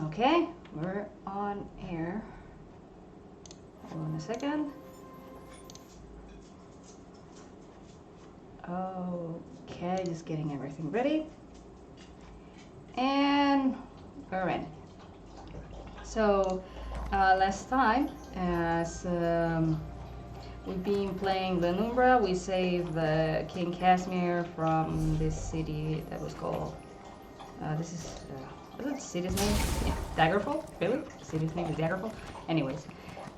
Okay, we're on air. Hold on a second. Okay, just getting everything ready. And we're ready. So, last time, as we've been playing Glenumbra, we saved King Casimir from this city that was called, this is, what's the city's name? Yeah, Daggerfall? Really? The city's name is Daggerfall? Anyways.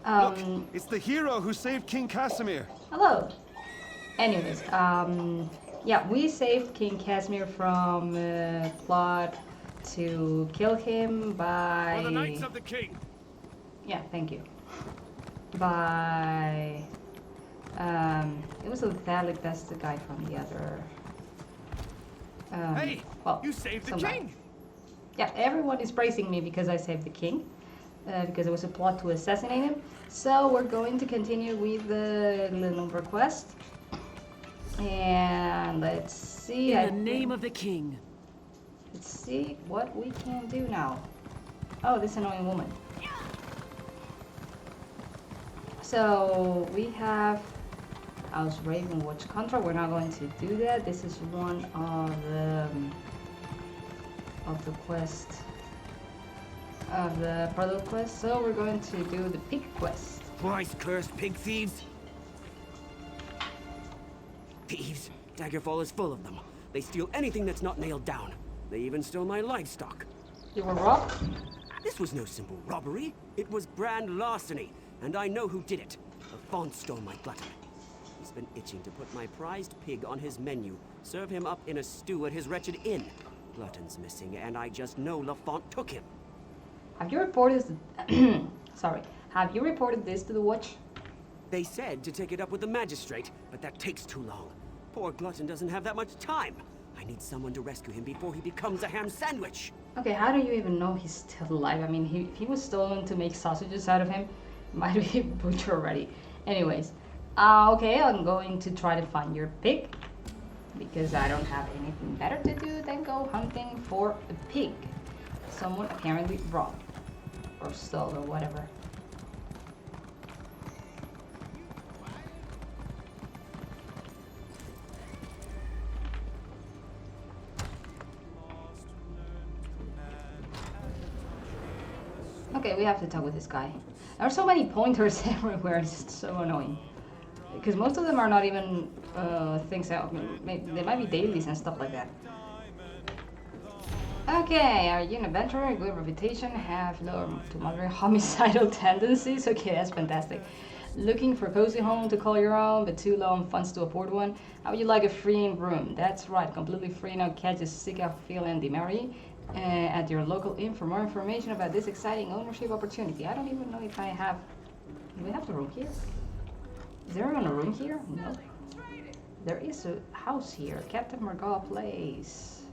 Look, it's the hero who saved King Casimir. Hello. Anyways, yeah, we saved King Casimir from plot to kill him by... For the Knights of the King. Yeah, thank you. By... it was Thalik, that's the guy from the other... Hey, well, you saved the somebody. king. Yeah, everyone is praising me because I saved the king. Because it was a plot to assassinate him. So we're going to continue with the Glenumbra quest. And let's see. In the name of the king. Let's see what we can do now. Oh, this annoying woman. So we have House Raven Watch contract. We're not going to do that. This is one of the quest, of the product quest. So we're going to do the pig quest. Christ-cursed pig thieves. Thieves. Daggerfall is full of them. They steal anything that's not nailed down. They even stole my livestock. You were robbed? This was no simple robbery. It was grand larceny, and I know who did it. Lafont stole my glutton. He's been itching to put my prized pig on his menu, serve him up in a stew at his wretched inn. Glutton's missing, and I just know Lafont took him. Have you reported... Sorry. Have you reported this to the watch? They said to take it up with the magistrate, but that takes too long. Poor Glutton doesn't have that much time. I need someone to rescue him before he becomes a ham sandwich. Okay, how do you even know he's still alive? I mean, if he was stolen to make sausages out of him, might be butcher already. Anyways, okay, I'm going to try to find your pig. Because I don't have anything better to do than go hunting for a pig. Someone apparently robbed. Or stole or whatever. Okay, we have to talk with this guy. There are so many pointers everywhere, it's just so annoying. Because most of them are not even things that, they might be dailies and stuff like that. Okay, are you an adventurer? Good reputation, have low to moderate homicidal tendencies. Okay, that's fantastic. Looking for a cozy home to call your own, but too low on funds to afford one. How would you like a free room? That's right, completely free, no catch, just seek out Phil and Demary at your local inn for more information about this exciting ownership opportunity. I don't even know if I have... Do we have the room here? Is there even a room here? No. There is a house here. Captain Margot Place.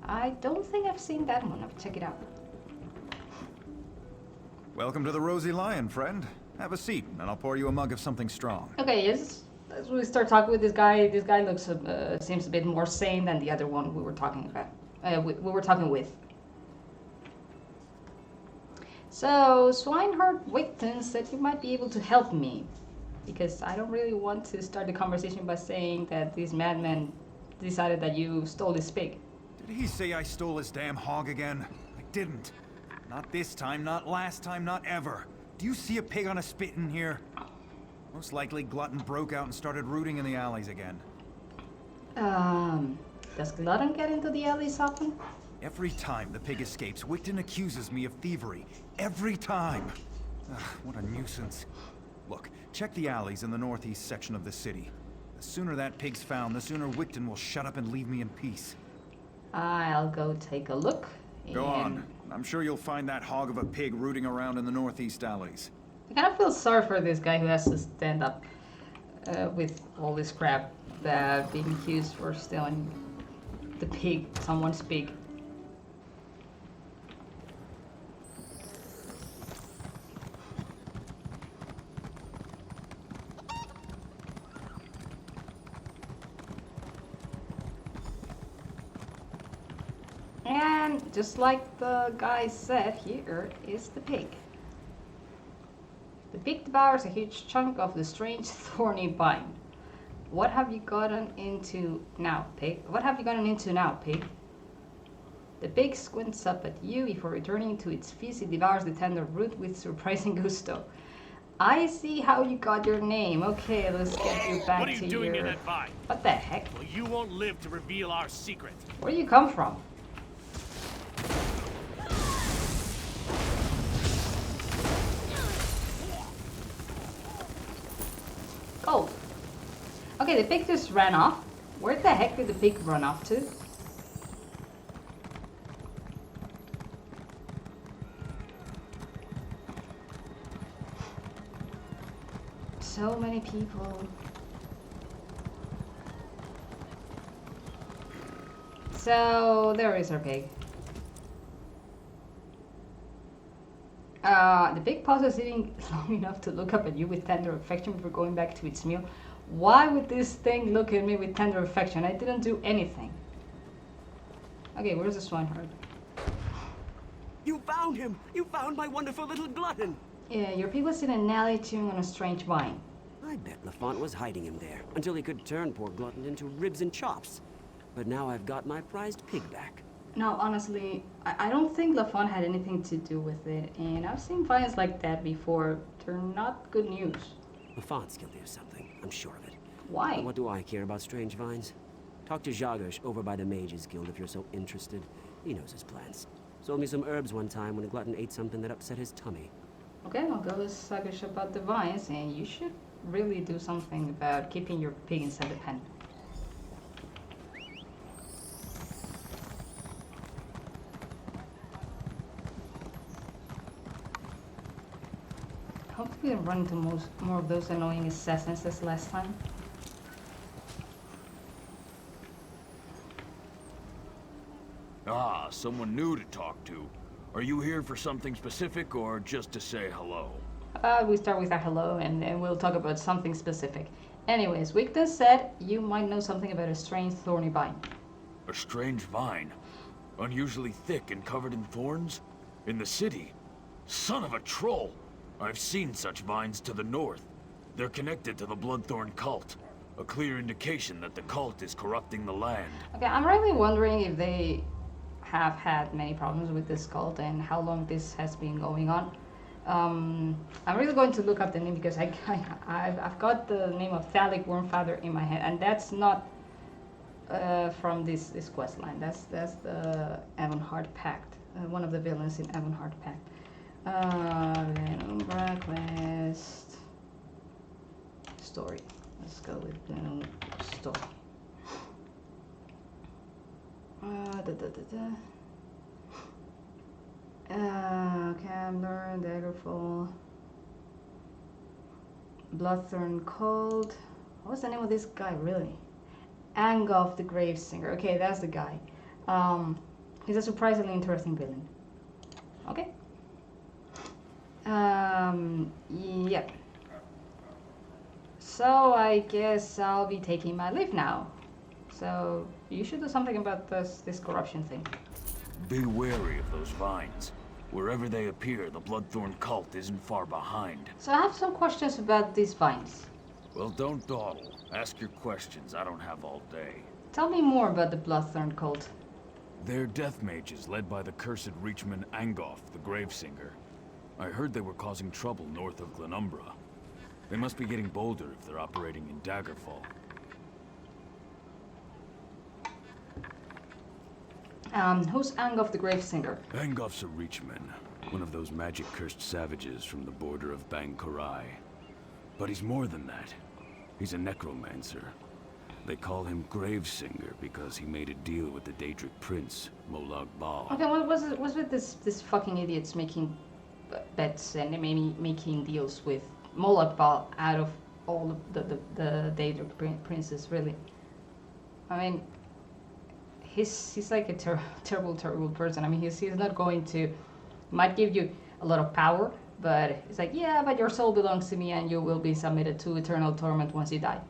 I don't think I've seen that one. I'll check it out. Welcome to the Rosy Lion, friend. Have a seat, and I'll pour you a mug of something strong. Okay, yes. As we start talking with this guy looks seems a bit more sane than the other one we were talking about. We were talking with. So, Swineherd Wigton said you might be able to help me. Because I don't really want to start the conversation by saying that this madman decided that you stole his pig. Did he say I stole his damn hog again? I didn't. Not this time, not last time, not ever. Do you see a pig on a spit in here? Most likely Glutton broke out and started rooting in the alleys again. Does Glutton get into the alleys often? Every time the pig escapes, Wigton accuses me of thievery. Every time! Ugh, what a nuisance. Look, check the alleys in the northeast section of the city. The sooner that pig's found, the sooner Wigton will shut up and leave me in peace. I'll go take a look. Go on. I'm sure you'll find that hog of a pig rooting around in the northeast alleys. I kind of feel sorry for this guy who has to stand up with all this crap that being accused for stealing the pig, someone's pig. And And just like the guy said, here is the pig. The pig devours a huge chunk of the strange thorny vine. What have you gotten into now, pig? What have you gotten into now, pig? The pig squints up at you before returning to its feast. It devours the tender root with surprising gusto. I see how you got your name. Okay, let's get you back to your... What are you doing in that vine? What the heck? Well, you won't live to reveal our secret. Where do you come from? Gold. Okay, the pig just ran off. Where the heck did the pig run off to? So many people. So there is our pig. The pig pauses sitting long enough to look up at you with tender affection before going back to its meal. Why would this thing look at me with tender affection? I didn't do anything. Okay, where's the swineherd? You found him! You found my wonderful little glutton! Yeah, your pig was in an alley chewing on a strange vine. I bet Lafont was hiding him there, until he could turn poor glutton into ribs and chops. But now I've got my prized pig back. No, honestly, I don't think Lafont had anything to do with it, and I've seen vines like that before. They're not good news. Lafont's guilty of something, I'm sure of it. Why? But what do I care about strange vines? Talk to Jagosh over by the Mages Guild if you're so interested. He knows his plans. Sold me some herbs one time when a glutton ate something that upset his tummy. Okay, I'll go to Jagosh about the vines, and you should really do something about keeping your pig inside the pen. Hope we didn't run into more of those annoying assassins as last time. Ah, someone new to talk to. Are you here for something specific or just to say hello? We start with a hello and then we'll talk about something specific. Anyways, Wigton said you might know something about a strange thorny vine. A strange vine? Unusually thick and covered in thorns? In the city? Son of a troll! I've seen such vines to the north. They're connected to the Bloodthorn cult. A clear indication that the cult is corrupting the land. Okay, I'm really wondering if they have had many problems with this cult and how long this has been going on. I'm really going to look up the name because I've got the name of Thalic Wormfather in my head, and that's not from this quest line. That's the Avonheart Pact, one of the villains in Avonheart Pact. Glenumbra quest story. Let's go with Glenumbra story. Camber, Daggerfall, Bloodthorn Cold. What was the name of this guy, really? Angolf the Gravesinger. Okay, that's the guy. He's a surprisingly interesting villain. Okay. Yep. So I guess I'll be taking my leave now. So you should do something about this corruption thing. Be wary of those vines. Wherever they appear, the Bloodthorn cult isn't far behind. So I have some questions about these vines. Well, don't dawdle. Ask your questions. I don't have all day. Tell me more about the Bloodthorn cult. They're death mages led by the cursed Reachman Angolf, the Gravesinger. I heard they were causing trouble north of Glenumbra. They must be getting bolder if they're operating in Daggerfall. Who's Angolf the Gravesinger? Angolf's a Reachman, one of those magic-cursed savages from the border of Bang-Korai. But he's more than that. He's a necromancer. They call him Gravesinger because he made a deal with the Daedric prince, Molag Bal. Okay, what was with this fucking idiots making bets and maybe making deals with Molag Bal out of all of the Daedric princes, really? I mean, he's like a terrible person. I mean, he's not going to, might give you a lot of power, but it's like, yeah, but your soul belongs to me and you will be submitted to eternal torment once you die.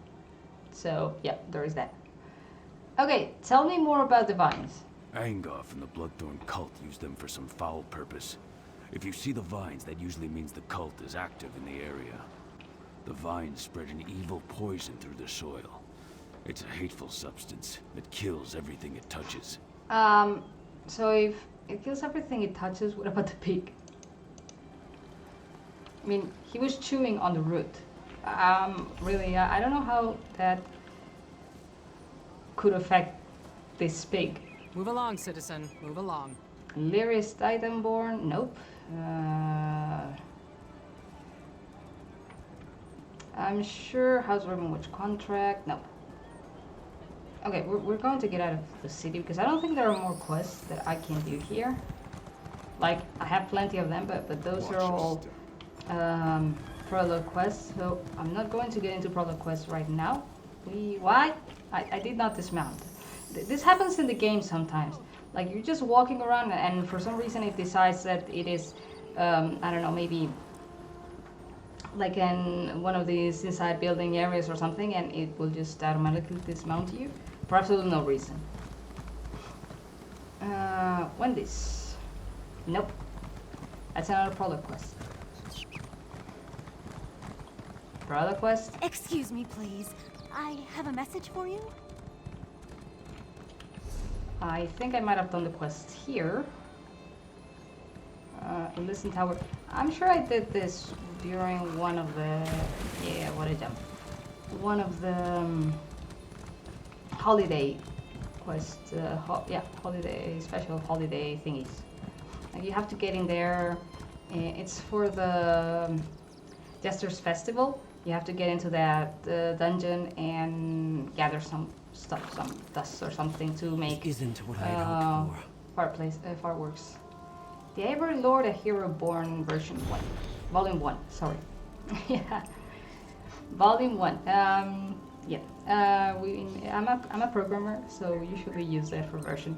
So yeah, there is that. Okay, tell me more about the vines. Angoff and the Bloodthorn cult use them for some foul purpose. If you see the vines, that usually means the cult is active in the area. The vines spread an evil poison through the soil. It's a hateful substance that kills everything it touches. So if it kills everything it touches, what about the pig? I mean, he was chewing on the root. Really, I don't know how that could affect this pig. Move along, citizen. Move along. Lyris Titanborn? Nope. I'm sure House Ravenwatch contract? Nope. Okay, we're going to get out of the city because I don't think there are more quests that I can do here. Like, I have plenty of them, but those are all prologue quests, so I'm not going to get into prologue quests right now. Why? I did not dismount. This happens in the game sometimes. Like, you're just walking around and for some reason it decides that it is, I don't know, maybe like in one of these inside building areas or something, and it will just automatically dismount you for absolutely no reason. When this? Nope. That's another prologue quest. Prologue quest? Excuse me, please. I have a message for you. I think I might have done the quest here. Listen Tower. I'm sure I did this during one of the... Yeah, what a jump. One of the holiday quest. Holiday, special holiday thingies. Like you have to get in there. It's for the Jester's Festival. You have to get into that dungeon and gather some stuff, some dust or something to make Isn't what I had hoped for. fireworks. The Avery Lord, a Hero Born version 1. Volume 1, sorry. Yeah. Volume 1. Yeah. I'm a programmer, so usually use that for version.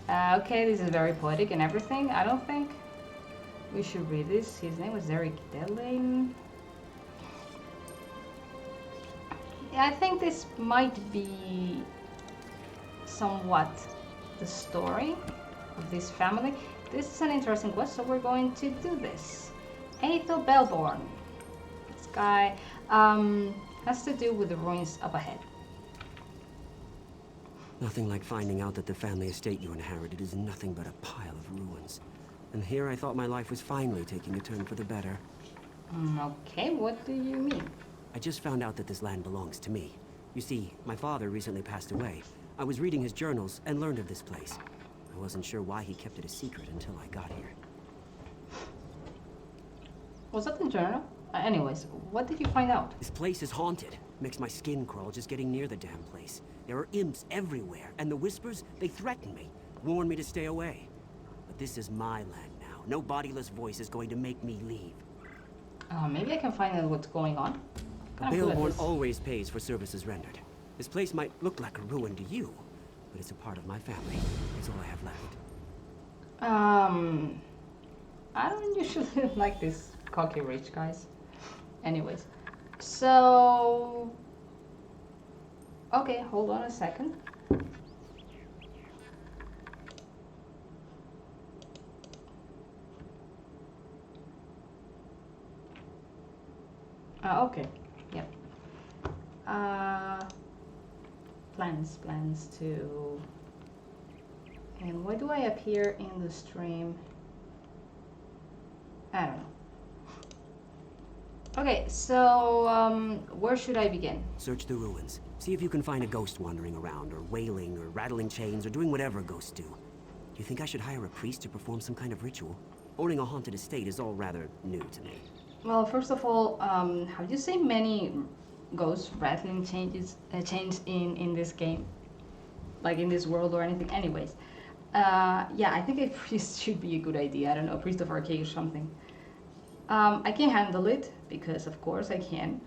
Okay, this is very poetic and everything. I don't think we should read this. His name was Eric Delane. Yeah, I think this might be somewhat the story of this family. This is an interesting quest, so we're going to do this. Aethel Bellborn. This guy has to do with the ruins up ahead. Nothing like finding out that the family estate you inherited is nothing but a pile of ruins. And here I thought my life was finally taking a turn for the better. Okay, what do you mean? I just found out that this land belongs to me. You see, my father recently passed away. I was reading his journals and learned of this place. I wasn't sure why he kept it a secret until I got here. Was that the journal? Anyways, what did you find out? This place is haunted. Makes my skin crawl just getting near the damn place. There are imps everywhere, and the whispers, they threaten me, warn me to stay away. But this is my land now. No bodiless voice is going to make me leave. Maybe I can find out what's going on. A Bailborn always pays for services rendered. This place might look like a ruin to you, but it's a part of my family. It's all I have left. I don't usually like these cocky rich guys. Anyways, so... Okay, hold on a second. Okay, yep. Plans to... And why do I appear in the stream? I don't know. Okay, so where should I begin? Search the ruins. See if you can find a ghost wandering around, or wailing, or rattling chains, or doing whatever ghosts do. Do you think I should hire a priest to perform some kind of ritual? Owning a haunted estate is all rather new to me. Well, first of all, have you seen many ghost rattling chains in this game? Like in this world or anything? Anyways. Yeah, I think a priest should be a good idea. I don't know, a priest of arcade or something. I can handle it, because of course I can.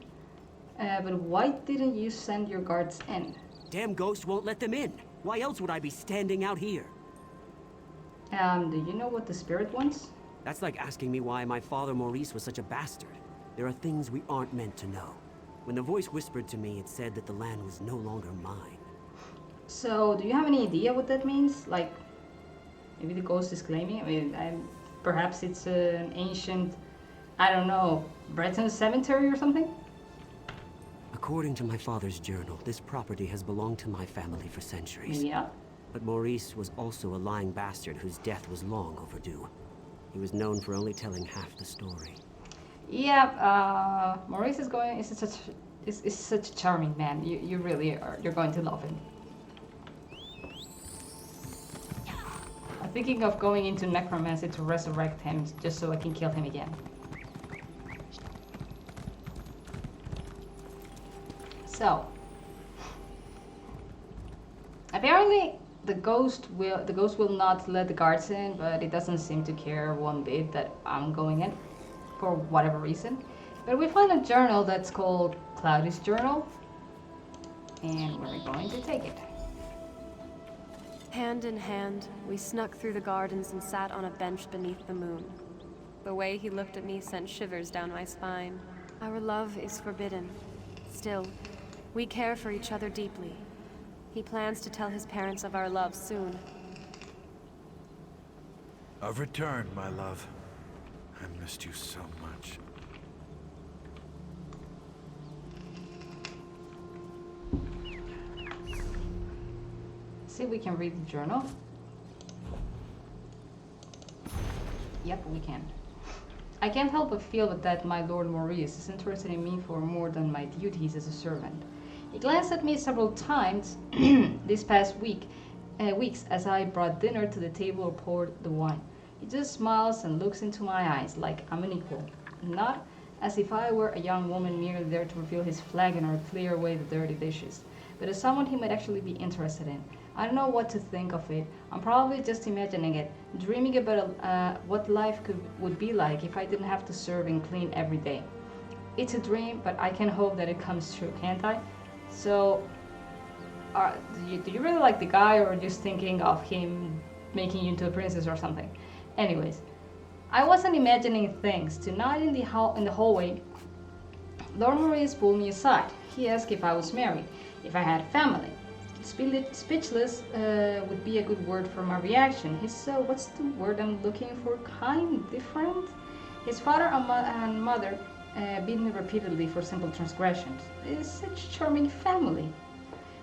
But why didn't you send your guards in? Damn ghost won't let them in. Why else would I be standing out here? Do you know what the spirit wants? That's like asking me why my father Maurice was such a bastard. There are things we aren't meant to know. When the voice whispered to me, it said that the land was no longer mine. So, do you have any idea what that means? Like, maybe the ghost is claiming? I mean, perhaps it's an ancient, I don't know, Breton cemetery or something? According to my father's journal, this property has belonged to my family for centuries. Yeah. But Maurice was also a lying bastard whose death was long overdue. He was known for only telling half the story. Yeah, Maurice is such a charming man. You really are. You're going to love him. I'm thinking of going into necromancy to resurrect him, just so I can kill him again. So, apparently the ghost will not let the guards in, but it doesn't seem to care one bit that I'm going in, for whatever reason. But we find a journal that's called Cloudy's Journal, and we're going to take it. Hand in hand, we snuck through the gardens and sat on a bench beneath the moon. The way he looked at me sent shivers down my spine. Our love is forbidden. Still, we care for each other deeply. He plans to tell his parents of our love soon. I've returned, my love. I missed you so much. See if we can read the journal. Yep, we can. I can't help but feel that my Lord Maurice is interested in me for more than my duties as a servant. He glanced at me several times this past weeks as I brought dinner to the table or poured the wine. He just smiles and looks into my eyes like I'm an equal, not as if I were a young woman merely there to reveal his flagon or clear away the dirty dishes, but as someone he might actually be interested in. I don't know what to think of it. I'm probably just imagining it, dreaming about what life would be like if I didn't have to serve and clean every day. It's a dream, but I can hope that it comes true, can't I? So, do you really like the guy, or just thinking of him making you into a princess or something? Anyways, I wasn't imagining things. Tonight in the hallway, Lord Maurice pulled me aside. He asked if I was married, if I had a family. Speechless would be a good word for my reaction. What's the word I'm looking for? Kind? Different? His father and mother beat me repeatedly for simple transgressions. It's such a charming family.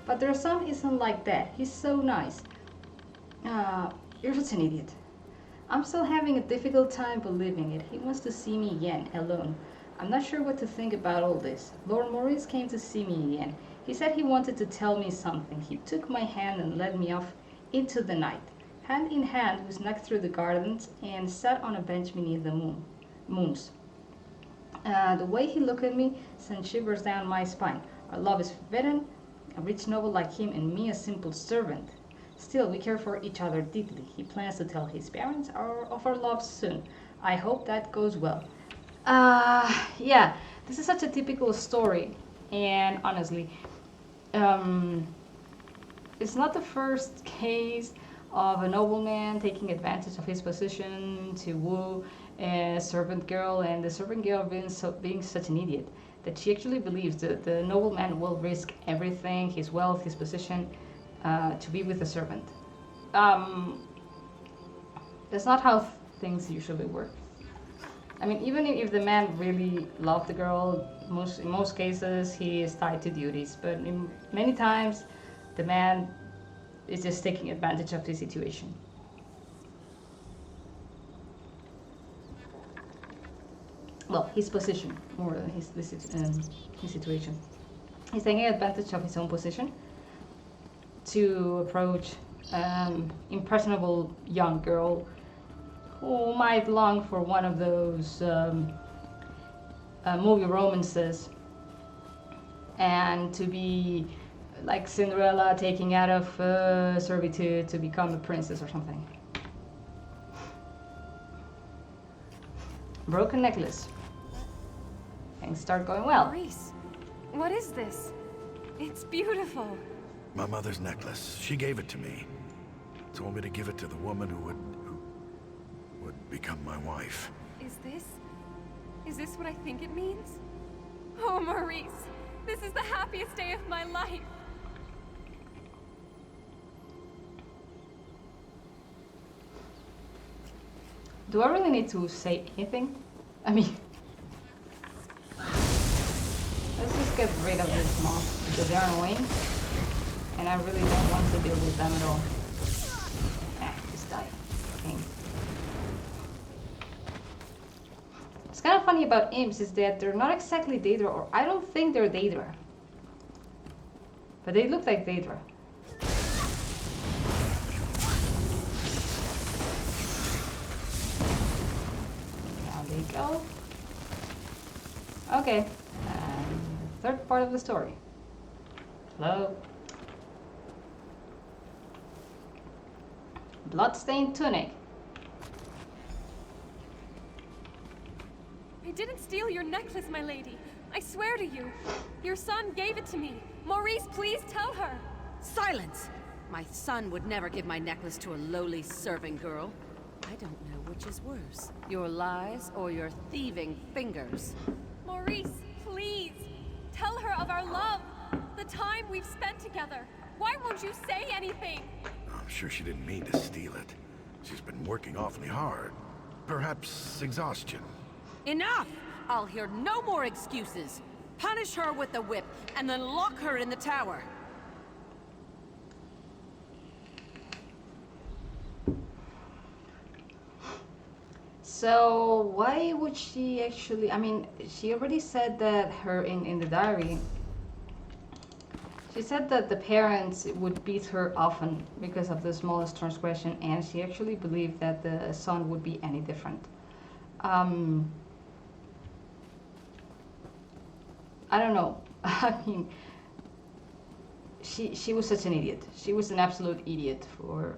But their son isn't like that. He's so nice. You're such an idiot. I'm still having a difficult time believing it. He wants to see me again, alone. I'm not sure what to think about all this. Lord Maurice came to see me again. He said he wanted to tell me something. He took my hand and led me off into the night. Hand in hand, we snuck through the gardens and sat on a bench beneath the moons. The way he looked at me sent shivers down my spine. Our love is forbidden, a rich noble like him and me a simple servant. Still, we care for each other deeply. He plans to tell his parents of our love soon. I hope that goes well. Yeah, this is such a typical story, and honestly, it's not the first case of a nobleman taking advantage of his position to woo a servant girl, and the servant girl being such an idiot that she actually believes that the nobleman will risk everything, his wealth, his position, to be with the servant. That's not how things usually work. I mean, even if the man really loved the girl, in most cases he is tied to duties, but many times the man is just taking advantage of the situation. Well, his position, more than his situation. He's taking advantage of his own position to approach impressionable young girl who might long for one of those movie romances, and to be like Cinderella taking out of servitude to become a princess or something. Broken necklace. Things start going well. Maurice, what is this? It's beautiful. My mother's necklace. She gave it to me. Told me to give it to the woman who would become my wife. Is this what I think it means? Oh, Maurice, This is the happiest day of my life. Do I really need to say anything? I mean, let's just get rid of this mob because they're annoying, and I really don't want to deal with them at all. Just die. Okay. What's kind of funny about imps is that they're not exactly Daedra, or I don't think they're Daedra, but they look like Daedra. Go. Okay, and the third part of the story. Hello. Bloodstained tunic. I didn't steal your necklace, my lady. I swear to you. Your son gave it to me. Maurice, please tell her. Silence! My son would never give my necklace to a lowly serving girl. I don't know which is worse, your lies or your thieving fingers. Maurice, please. Tell her of our love. The time we've spent together. Why won't you say anything? I'm sure she didn't mean to steal it. She's been working awfully hard. Perhaps exhaustion. Enough! I'll hear no more excuses. Punish her with the whip, and then lock her in the tower. So why would she actually, I mean, she already said that in the diary, she said that the parents would beat her often because of the smallest transgression, and she actually believed that the son would be any different. I don't know. I mean, she was such an idiot. She was an absolute idiot or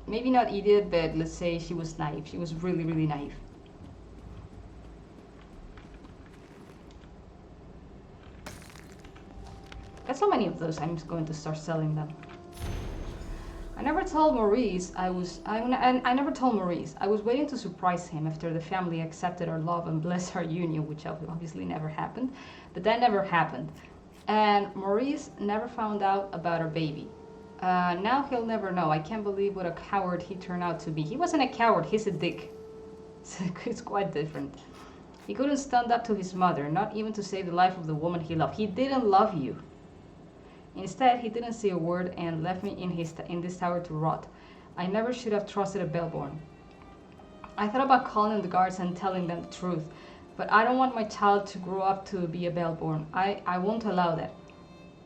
maybe not idiot, but let's say she was naive. She was really, really naive. Got so many of those, I'm just going to start selling them. I never told Maurice I never told Maurice. I was waiting to surprise him after the family accepted our love and blessed our union, which obviously never happened. But that never happened. And Maurice never found out about our baby. Now he'll never know. I can't believe what a coward he turned out to be. He wasn't a coward, he's a dick. It's quite different. He couldn't stand up to his mother, not even to save the life of the woman he loved. He didn't love you. Instead, he didn't say a word and left me in this tower to rot. I never should have trusted a bellborn. I thought about calling the guards and telling them the truth, but I don't want my child to grow up to be a bellborn. I won't allow that.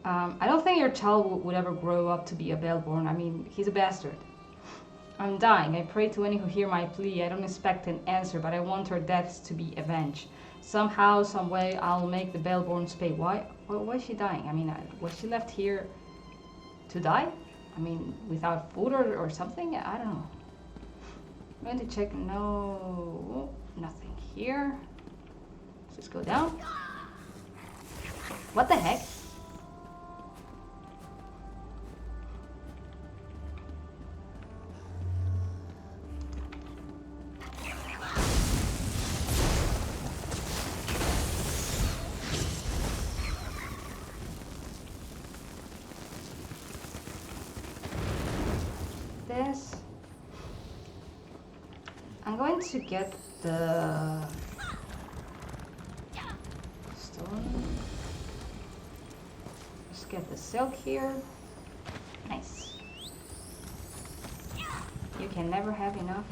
I don't think your child would ever grow up to be a bellborn. I mean, he's a bastard. I'm dying. I pray to any who hear my plea. I don't expect an answer, but I want her deaths to be avenged. Somehow, some way, I'll make the bellborns pay. Why is she dying? I mean, was she left here to die? I mean, without food or something? I don't know. I'm going to check. No, nothing here. Let's just go down. What the heck? I'm going to get the stone. Let's get the silk here. Nice. You can never have enough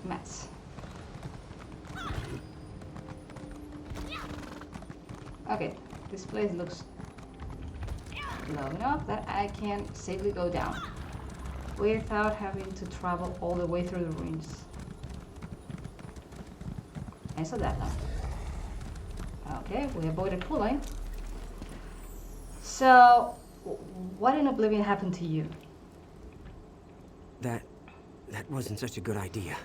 mats. Okay, this place looks low enough that I can safely go down without having to travel all the way through the ruins. I saw that now. Okay, we avoided pulling. So, what in Oblivion happened to you? That wasn't such a good idea.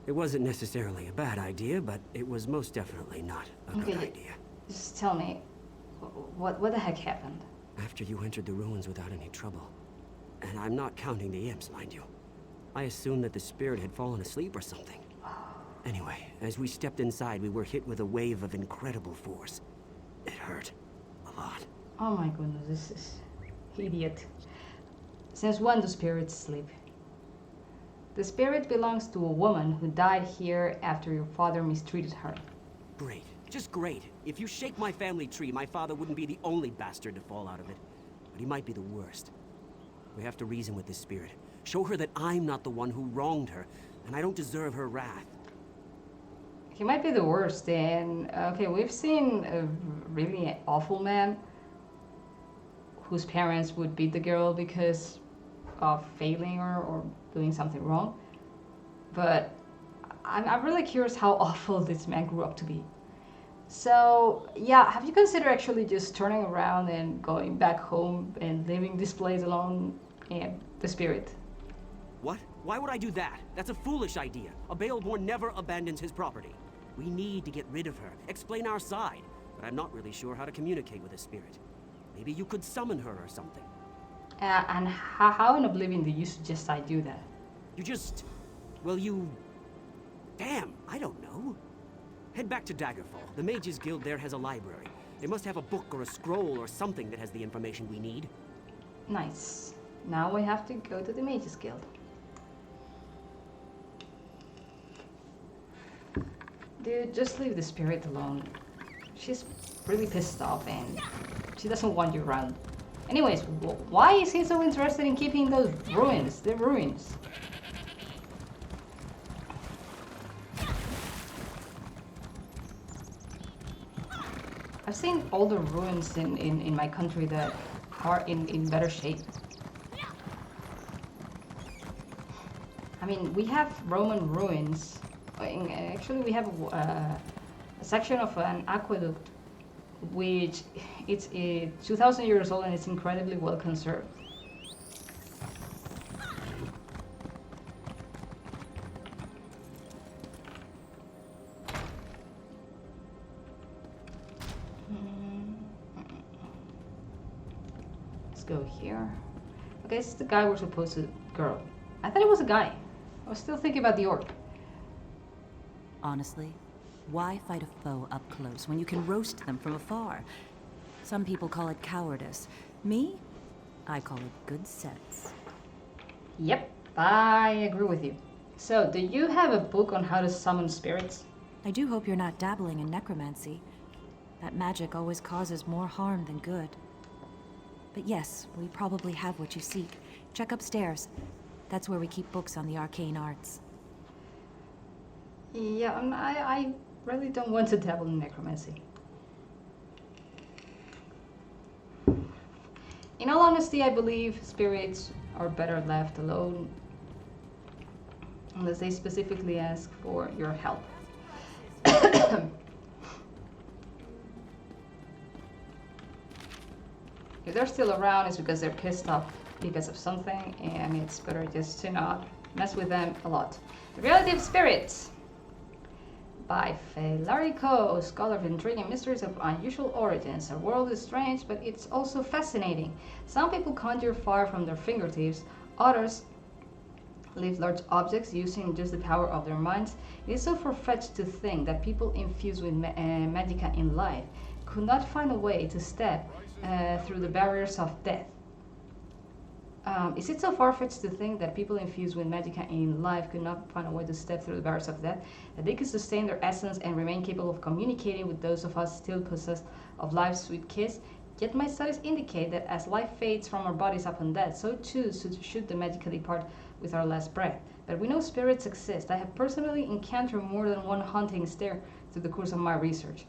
It wasn't necessarily a bad idea, but it was most definitely not a good idea. Just tell me, what the heck happened? After you entered the ruins without any trouble, and I'm not counting the imps, mind you, I assumed that the spirit had fallen asleep or something. Anyway, as we stepped inside, we were hit with a wave of incredible force. It hurt. A lot. Oh my goodness, this is idiot. Since when do spirits sleep? The spirit belongs to a woman who died here after your father mistreated her. Great. Just great. If you shake my family tree, my father wouldn't be the only bastard to fall out of it. But he might be the worst. We have to reason with this spirit. Show her that I'm not the one who wronged her, and I don't deserve her wrath. He might be the worst, and okay, we've seen a really awful man whose parents would beat the girl because of failing or doing something wrong. But I'm really curious how awful this man grew up to be. So yeah, have you considered actually just turning around and going back home and leaving this place alone and the spirit? What? Why would I do that? That's a foolish idea. A Baleborn never abandons his property. We need to get rid of her, explain our side, but I'm not really sure how to communicate with a spirit. Maybe you could summon her or something. And how in Oblivion do you suggest I do that? You just... well, you... damn, I don't know. Head back to Daggerfall. The Mages Guild there has a library. They must have a book or a scroll or something that has the information we need. Nice. Now we have to go to the Mages Guild. Dude, just leave the spirit alone. She's really pissed off and she doesn't want you around. Anyways, why is he so interested in keeping those ruins? The ruins. I've seen older ruins in my country that are in better shape. I mean, we have Roman ruins. Actually, we have a section of an aqueduct which it's 2,000 years old and it's incredibly well conserved. Let's go here. Okay, this is the guy we're supposed to... girl. I thought it was a guy. I was still thinking about the orc. Honestly, why fight a foe up close when you can roast them from afar? Some people call it cowardice. Me? I call it good sense. Yep, I agree with you. So, do you have a book on how to summon spirits? I do hope you're not dabbling in necromancy. That magic always causes more harm than good. But yes, we probably have what you seek. Check upstairs. That's where we keep books on the arcane arts. Yeah, I really don't want to dabble in necromancy. In all honesty, I believe spirits are better left alone unless they specifically ask for your help. If they're still around, it's because they're pissed off because of something, and it's better just to not mess with them a lot. The Reality of Spirits by Felarico, scholar of intriguing mysteries of unusual origins. Our world is strange, but it's also fascinating. Some people conjure fire from their fingertips, others lift large objects using just the power of their minds. It is so far-fetched to think that people infused with magicka in life could not find a way to step through the barriers of death. Is it so far-fetched to think that people infused with magicka in life could not find a way to step through the barriers of death, that they could sustain their essence and remain capable of communicating with those of us still possessed of life's sweet kiss? Yet my studies indicate that as life fades from our bodies upon death, so too should the magicka depart with our last breath. But we know spirits exist. I have personally encountered more than one haunting stare through the course of my research.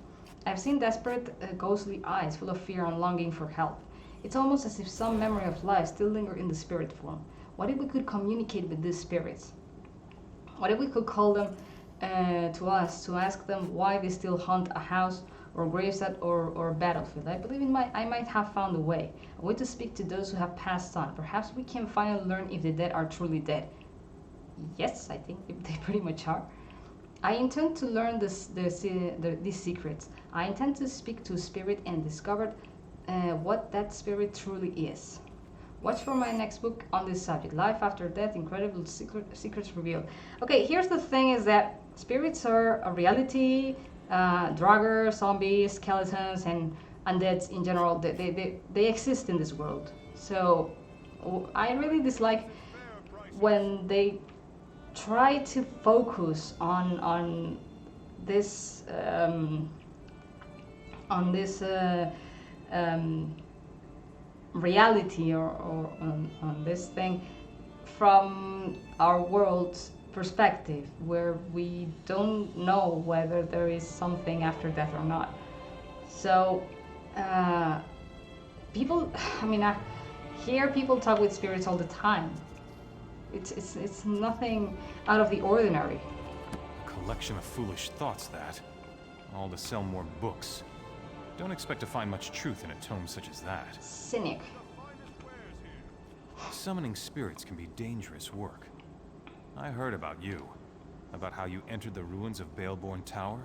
I have seen desperate, ghostly eyes full of fear and longing for help. It's almost as if some memory of life still linger in the spirit form. What if we could communicate with these spirits? What if we could call them to us to ask them why they still haunt a house or gravesite or battlefield? I believe I might have found a way to speak to those who have passed on. Perhaps we can finally learn if the dead are truly dead. Yes, I think they pretty much are. I intend to learn these secrets. I intend to speak to a spirit and discover what that spirit truly is. Watch for my next book on this subject. Life after death, incredible secrets revealed. Okay, here's the thing is that spirits are a reality. Draugr, zombies, skeletons, and undeads in general, they exist in this world. So I really dislike when they try to focus on this reality or on this thing from our world's perspective, where we don't know whether there is something after death or not. So people, I mean, I hear people talk with spirits all the time. It's nothing out of the ordinary. A collection of foolish thoughts, that. All to sell more books. Don't expect to find much truth in a tome such as that. Cynic. Summoning spirits can be dangerous work. I heard about you. About how you entered the ruins of Baleborn Tower.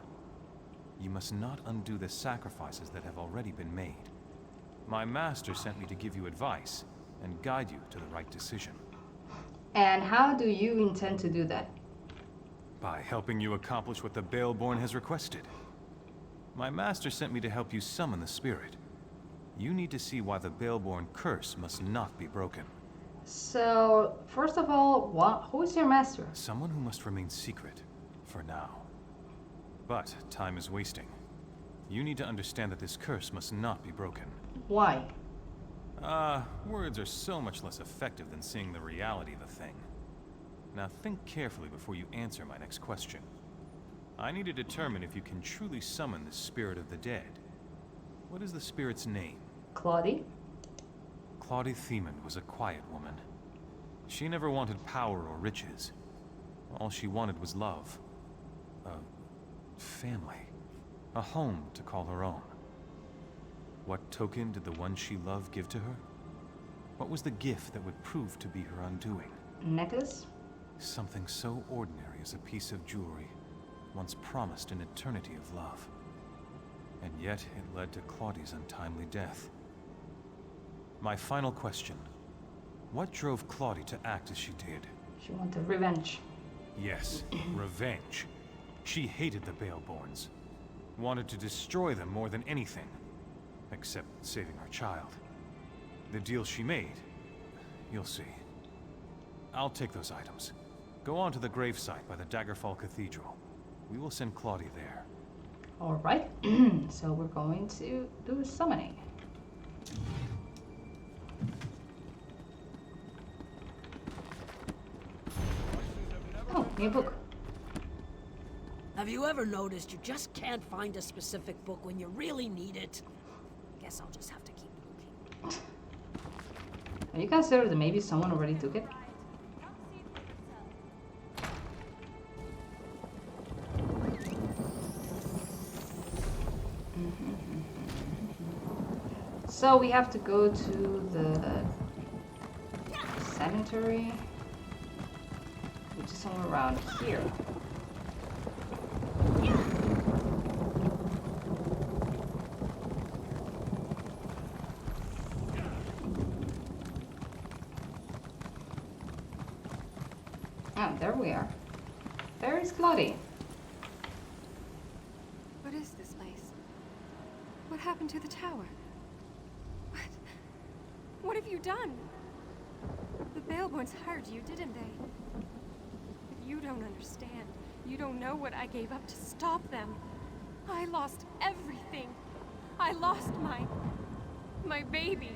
You must not undo the sacrifices that have already been made. My master sent me to give you advice and guide you to the right decision. And how do you intend to do that? By helping you accomplish what the Baleborn has requested. My master sent me to help you summon the spirit. You need to see why the Baleborn curse must not be broken. So, first of all, who is your master? Someone who must remain secret, for now. But time is wasting. You need to understand that this curse must not be broken. Why? Words are so much less effective than seeing the reality of the thing. Now think carefully before you answer my next question. I need to determine if you can truly summon the spirit of the dead. What is the spirit's name? Claudie? Claudie Themond was a quiet woman. She never wanted power or riches. All she wanted was love. A family. A home to call her own. What token did the one she loved give to her? What was the gift that would prove to be her undoing? Necklace? Something so ordinary as a piece of jewelry, once promised an eternity of love. And yet it led to Claudie's untimely death. My final question. What drove Claudie to act as she did? She wanted revenge. Yes, revenge. She hated the Baleborns. Wanted to destroy them more than anything. Except saving her child. The deal she made, you'll see. I'll take those items. Go on to the gravesite by the Daggerfall Cathedral. We will send Claudie there. Alright, so we're going to do summoning. Oh, new book. Have you ever noticed you just can't find a specific book when you really need it? Guess I'll just have to keep looking. Have you considered that maybe someone already took it? So we have to go to the cemetery, which is somewhere around here. Oh, there we are. There is Claudie. What is this place? What happened to the tower? What have you done? The Baleborns hired you, didn't they? But you don't understand. You don't know what I gave up to stop them. I lost everything. I lost my baby.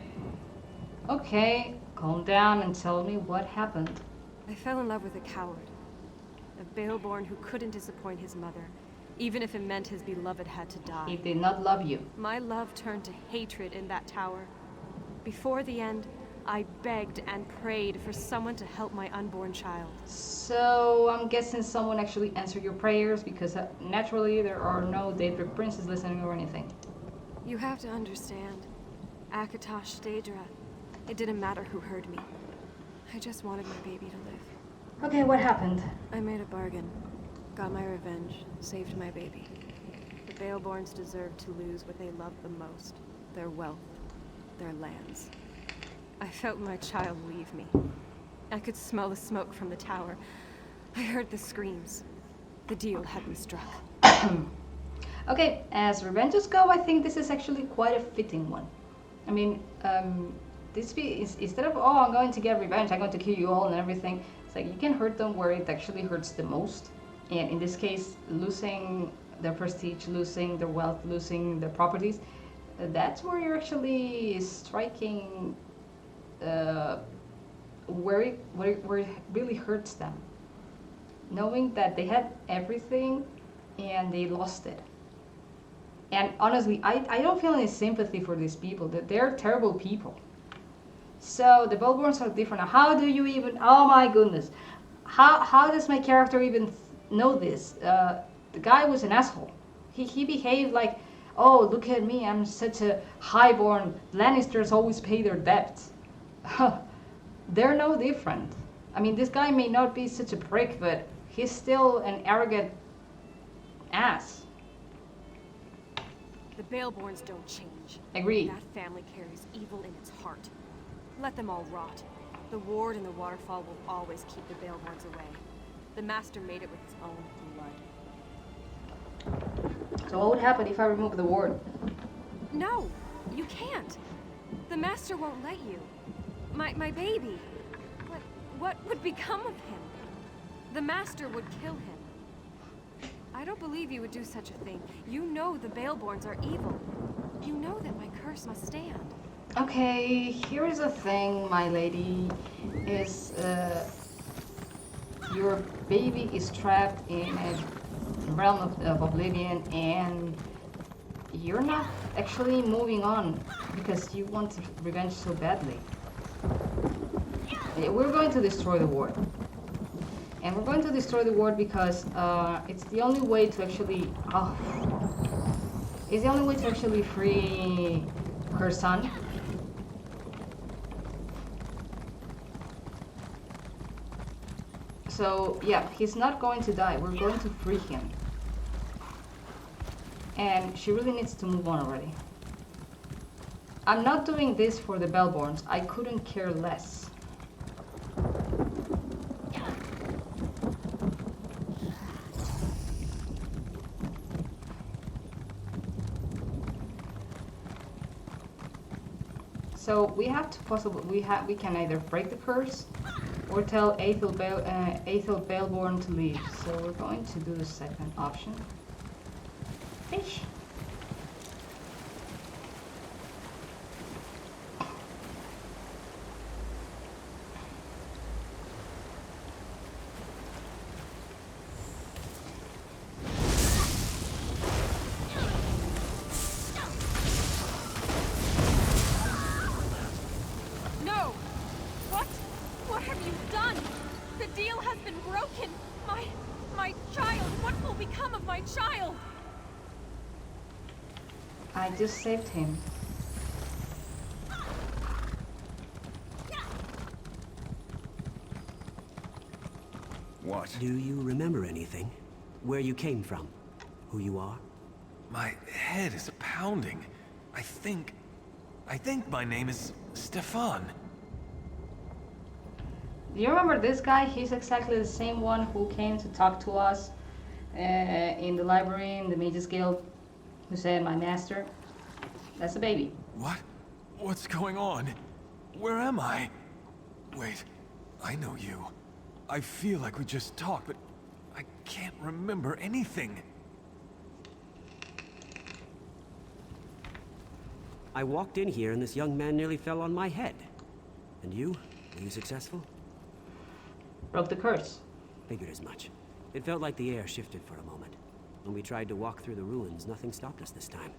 Okay, calm down and tell me what happened. I fell in love with a coward. A Baleborn who couldn't disappoint his mother, even if it meant his beloved had to die. He did not love you. My love turned to hatred in that tower. Before the end, I begged and prayed for someone to help my unborn child. So I'm guessing someone actually answered your prayers, because naturally there are no Daedric princes listening or anything. You have to understand. Akatosh, Daedra, it didn't matter who heard me. I just wanted my baby to live. Okay, what happened? I made a bargain. Got my revenge. Saved my baby. The Baleborns deserved to lose what they loved the most. Their wealth. Their lands. I felt my child leave me. I could smell the smoke from the tower. I heard the screams. The deal had been struck. Okay, as revenges go, I think this is actually quite a fitting one. I mean, instead of, oh, I'm going to get revenge, I'm going to kill you all and everything, it's like you can hurt them where it actually hurts the most. And in this case, losing their prestige, losing their wealth, losing their properties, that's where you're actually striking where it really hurts them. Knowing that they had everything and they lost it. And honestly, I don't feel any sympathy for these people. They're terrible people. So the Bellborns are different. How do you even, oh my goodness. How does my character even know this? The guy was an asshole. He behaved like, oh, look at me, I'm such a highborn. Lannisters always pay their debts. They're no different. I mean, this guy may not be such a prick, but he's still an arrogant ass. The Baleborns don't change. Agreed. That family carries evil in its heart. Let them all rot. The ward and the waterfall will always keep the Baleborns away. The Master made it with his own blood. So what would happen if I remove the ward? No, you can't. The Master won't let you. My baby. What would become of him? The Master would kill him. I don't believe you would do such a thing. You know the Baleborns are evil. You know that my curse must stand. Okay, here is the thing, my lady, is your baby is trapped in a realm of oblivion and you're not actually moving on because you want revenge so badly. We're going to destroy the ward. And we're going to destroy the ward because it's the only way to actually it's the only way to actually free her son. So yeah, he's not going to die. We're going to free him. And she really needs to move on already. I'm not doing this for the Bellborns. I couldn't care less. So we have to we can either break the curse or tell Aethel Baleborn to leave. So we're going to do the second option. Fish. I just saved him. What? Do you remember anything? Where you came from? Who you are? My head is pounding. I think my name is Stefan. Do you remember this guy? He's exactly the same one who came to talk to us in the library in the Mages Guild, who said, my master. That's a baby. What? What's going on? Where am I? Wait, I know you. I feel like we just talked, but I can't remember anything. I walked in here and this young man nearly fell on my head. And you? Were you successful? Broke the curse. Figured as much. It felt like the air shifted for a moment. When we tried to walk through the ruins, nothing stopped us this time.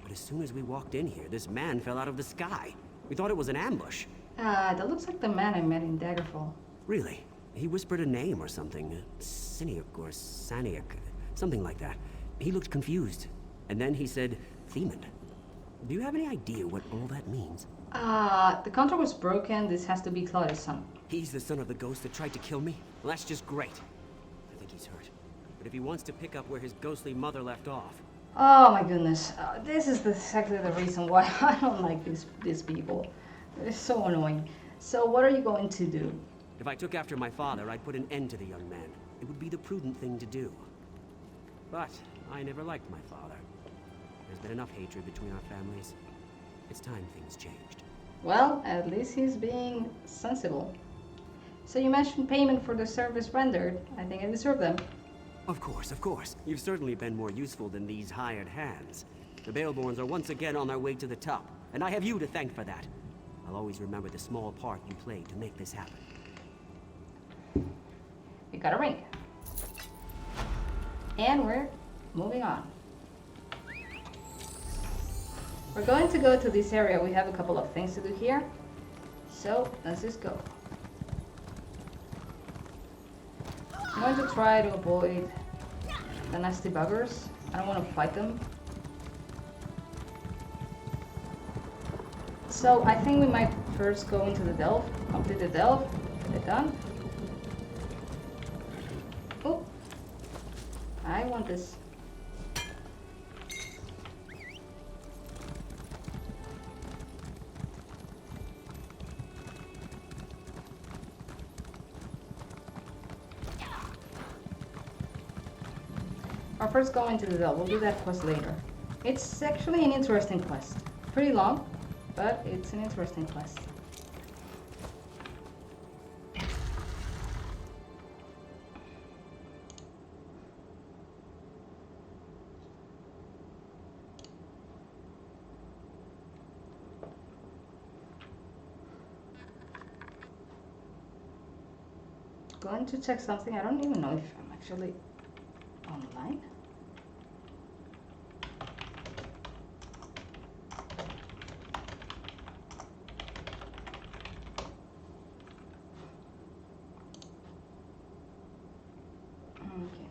But as soon as we walked in here, this man fell out of the sky. We thought it was an ambush. That looks like the man I met in Daggerfall. Really? He whispered a name or something. Siniak or Saniak. Something like that. He looked confused. And then he said, Themond. Do you have any idea what all that means? The contract was broken. This has to be Claudia's son. He's the son of the ghost that tried to kill me? Well, that's just great. I think he's hurt. But if he wants to pick up where his ghostly mother left off... Oh my goodness. This is exactly the reason why I don't like these people. They're so annoying. So what are you going to do? If I took after my father, I'd put an end to the young man. It would be the prudent thing to do. But I never liked my father. There's been enough hatred between our families. It's time things changed. Well, at least he's being sensible. So you mentioned payment for the service rendered. I think I deserve them. Of course, of course. You've certainly been more useful than these hired hands. The Baleborns are once again on their way to the top, and I have you to thank for that. I'll always remember the small part you played to make this happen. We got a ring. And we're moving on. We're going to go to this area. We have a couple of things to do here. So, let's just go. I'm going to try to avoid the nasty buggers. I don't want to fight them. So, I think we might first go into the delve. Complete the delve. Get it done. Oh. I want this. I'll first go into the delve. We'll do that quest later. It's actually an interesting quest. Pretty long, but it's an interesting quest. Going to check something. I don't even know if I'm actually online. Okay.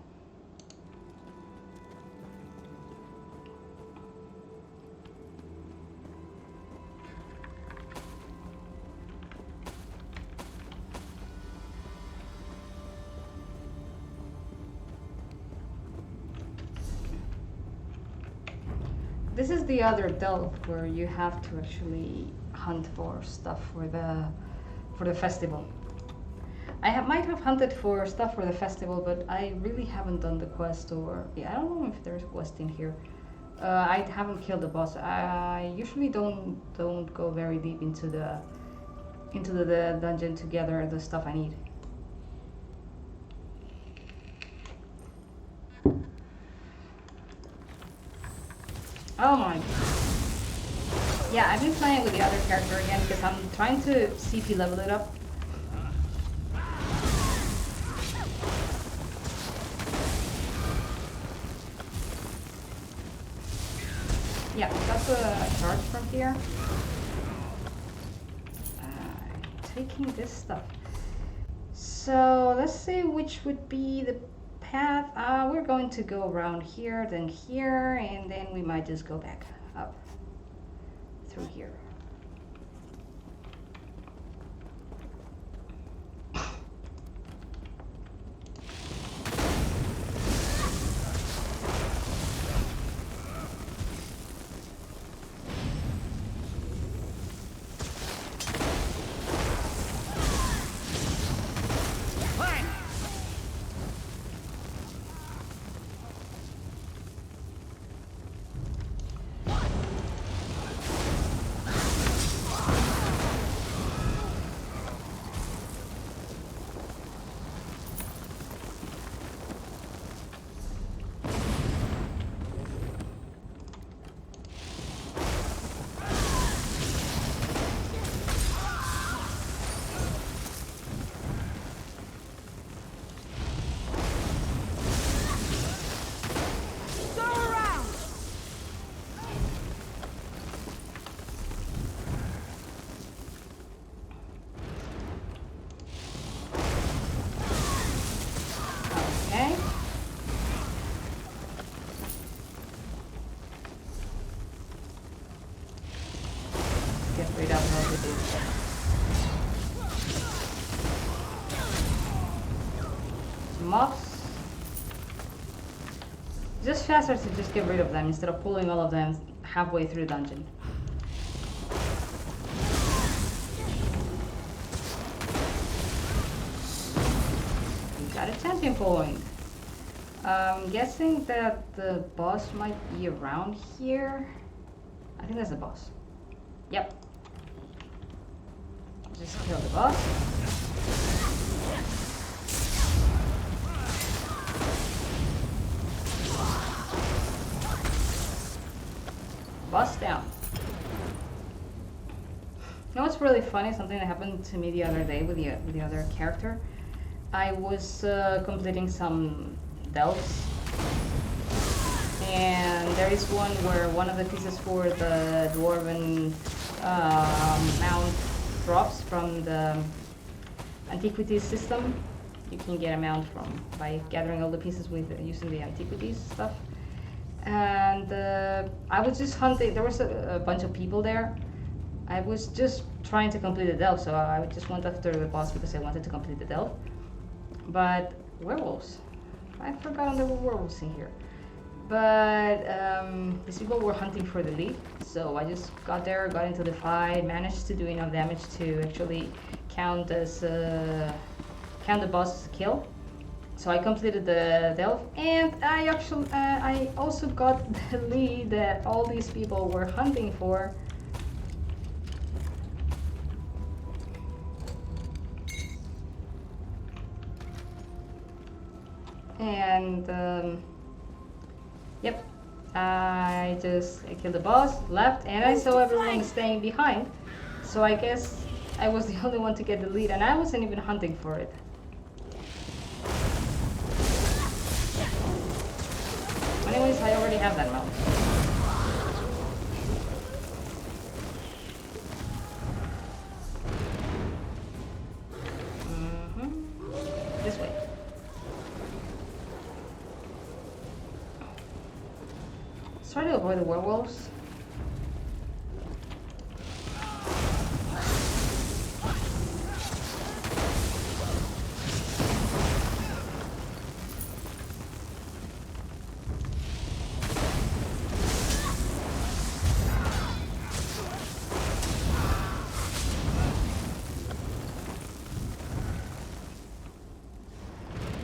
This is the other delve where you have to actually hunt for stuff for the festival. I might have hunted for stuff for the festival, but I really haven't done the quest, or yeah, I don't know if there's a quest in here. I haven't killed the boss. I usually don't go very deep into the dungeon to gather the stuff I need. Oh my god. Yeah, I've been playing with the other character again because I'm trying to CP level it up. Yeah, got the charge from here. Taking this stuff. So let's see which would be the path. We're going to go around here, then here, and then we might just go back up through here. Mobs. Just faster to just get rid of them instead of pulling all of them halfway through the dungeon. We got a champion point. I'm guessing that the boss might be around here. I think that's the boss. Yep. Just kill the boss. Boss down. You know what's really funny? Something that happened to me the other day with the other character. I was completing some delves, and there is one where one of the pieces for the dwarven mount drops from the antiquities system. You can get a mount by gathering all the pieces with using the antiquities stuff. And I was just hunting. There was a bunch of people there. I was just trying to complete the delve, so I just went after the boss because I wanted to complete the delve. But werewolves. I forgot there were werewolves in here. But these people were hunting for the lead, so I just got there, got into the fight, managed to do enough damage to actually count the boss as a kill. So I completed the delve, and I also got the lead that all these people were hunting for. And yep, I killed the boss, left, and I saw everyone staying behind. So I guess I was the only one to get the lead, and I wasn't even hunting for it. Anyways, I already have that mount. This way. Let's try to avoid the werewolves.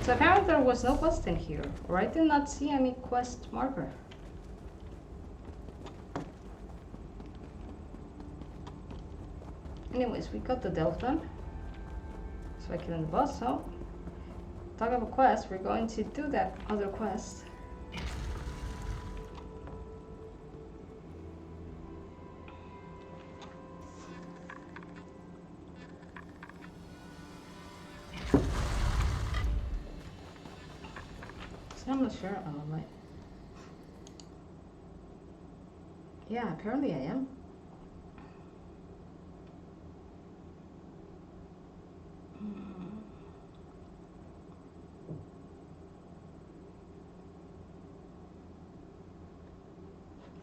So apparently there was no quest in here, or I did not see any quest marker. Anyways, we got the delve done. So I killed the boss, so talk about quest, we're going to do that other quest. I'm not sure. Oh, my. Yeah, apparently I am.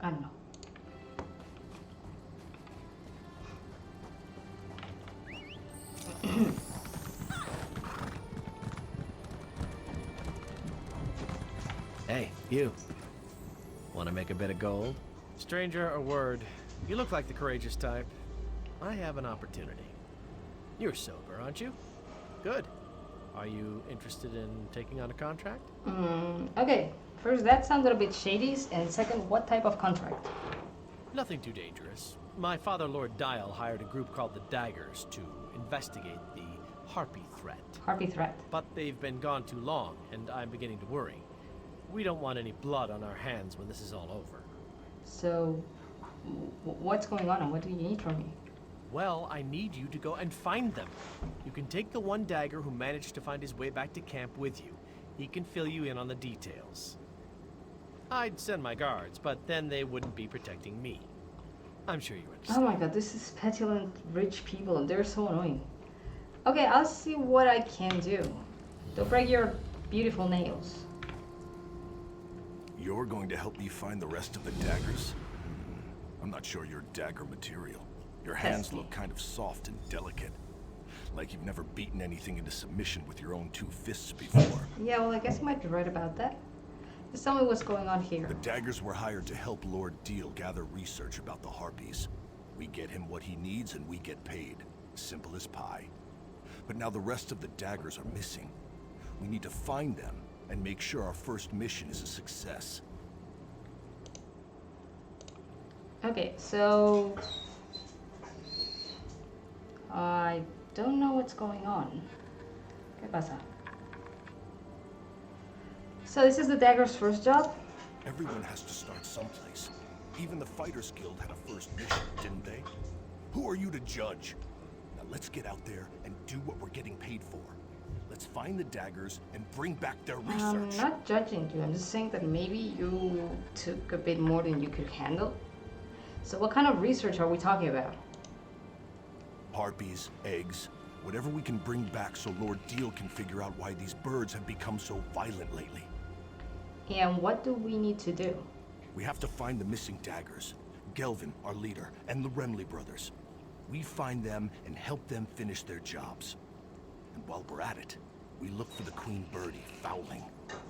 I don't know. Hey, you. Want to make a bit of gold? Stranger, a word. You look like the courageous type. I have an opportunity. You're sober, aren't you? Good. Are you interested in taking on a contract? Okay. First, that sounds a little bit shady, and second, what type of contract? Nothing too dangerous. My father, Lord Dial, hired a group called the Daggers to investigate the Harpy threat. Harpy threat. But they've been gone too long, and I'm beginning to worry. We don't want any blood on our hands when this is all over. So, what's going on, and what do you need from me? Well, I need you to go and find them. You can take the one dagger who managed to find his way back to camp with you. He can fill you in on the details. I'd send my guards, but then they wouldn't be protecting me. I'm sure you understand. Oh my god, this is petulant rich people, and they're so annoying. Okay, I'll see what I can do. Don't break your beautiful nails. You're going to help me find the rest of the daggers? I'm not sure you're dagger material. Your hands look kind of soft and delicate. Like you've never beaten anything into submission with your own two fists before. Yeah, well, I guess you might be right about that. Just tell me what's going on here. The daggers were hired to help Lord Deal gather research about the Harpies. We get him what he needs and we get paid. Simple as pie. But now the rest of the daggers are missing. We need to find them and make sure our first mission is a success. Okay, so I don't know what's going on. ¿Qué pasa? So this is the dagger's first job? Everyone has to start someplace. Even the Fighters Guild had a first mission, didn't they? Who are you to judge? Now let's get out there and do what we're getting paid for. Let's find the daggers and bring back their research. I'm not judging you. I'm just saying that maybe you took a bit more than you could handle. So what kind of research are we talking about? Harpies, eggs, whatever we can bring back so Lord Deal can figure out why these birds have become so violent lately. And what do we need to do? We have to find the missing daggers. Gelvin, our leader, and the Remley brothers. We find them and help them finish their jobs. And while we're at it, we look for the Queen Birdie, Fowling.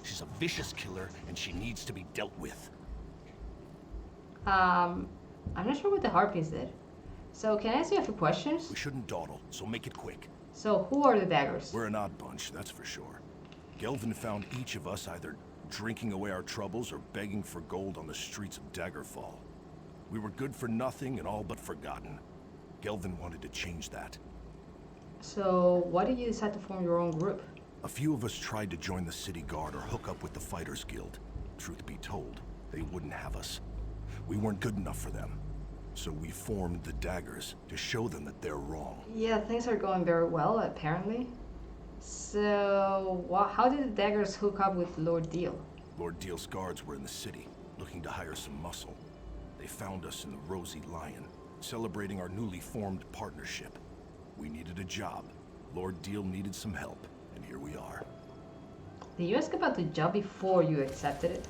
She's a vicious killer and she needs to be dealt with. I'm not sure what the Harpies did. So can I ask you a few questions? We shouldn't dawdle, so make it quick. So who are the daggers? We're an odd bunch, that's for sure. Gelvin found each of us either drinking away our troubles or begging for gold on the streets of Daggerfall. We were good for nothing and all but forgotten. Gelvin wanted to change that. So why did you decide to form your own group? A few of us tried to join the city guard or hook up with the Fighters Guild. Truth be told, they wouldn't have us. We weren't good enough for them. So we formed the Daggers to show them that they're wrong. Yeah, things are going very well, apparently. So, how did the Daggers hook up with Lord Deal? Lord Deal's guards were in the city, looking to hire some muscle. They found us in the Rosy Lion, celebrating our newly formed partnership. We needed a job. Lord Deal needed some help, and here we are. Did you ask about the job before you accepted it?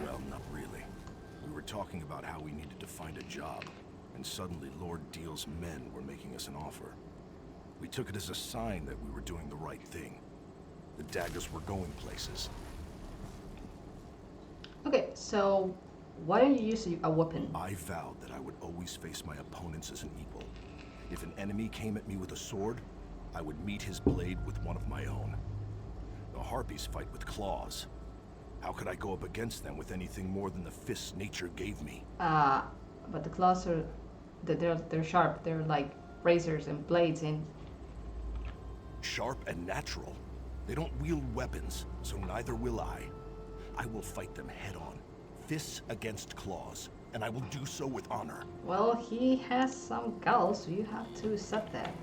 Well, not really. We were talking about how we needed to find a job, and suddenly Lord Deal's men were making us an offer. We took it as a sign that we were doing the right thing. The Daggers were going places. Okay, so why don't you use a weapon? I vowed that I would always face my opponents as an equal. If an enemy came at me with a sword, I would meet his blade with one of my own. The Harpies fight with claws. How could I go up against them with anything more than the fists nature gave me? But the claws are, they're sharp. They're like razors and blades and... Sharp and natural. They don't wield weapons, so neither will I. I will fight them head on, fists against claws, and I will do so with honor. Well, he has some gall, so you have to accept that.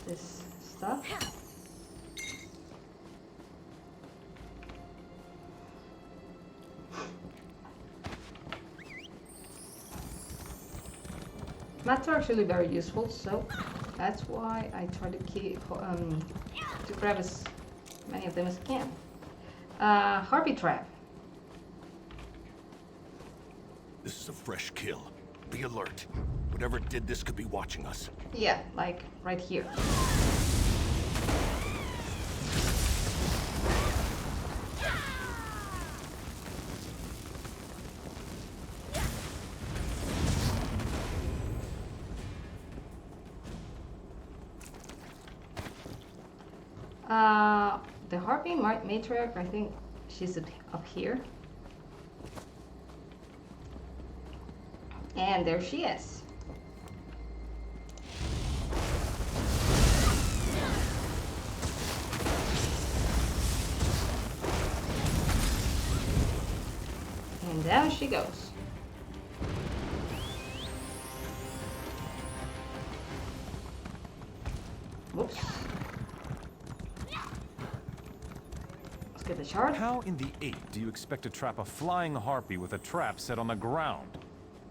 This stuff. Mats are actually very useful, so that's why I try to keep to grab as many of them as I can. Harpy trap. This is a fresh kill. Be alert. Whatever did this could be watching us. Yeah, like right here. The Harpy matriarch, I think she's up here. And there she is. And down she goes. Whoops. Let's get the shard. How in the 8 do you expect to trap a flying harpy with a trap set on the ground?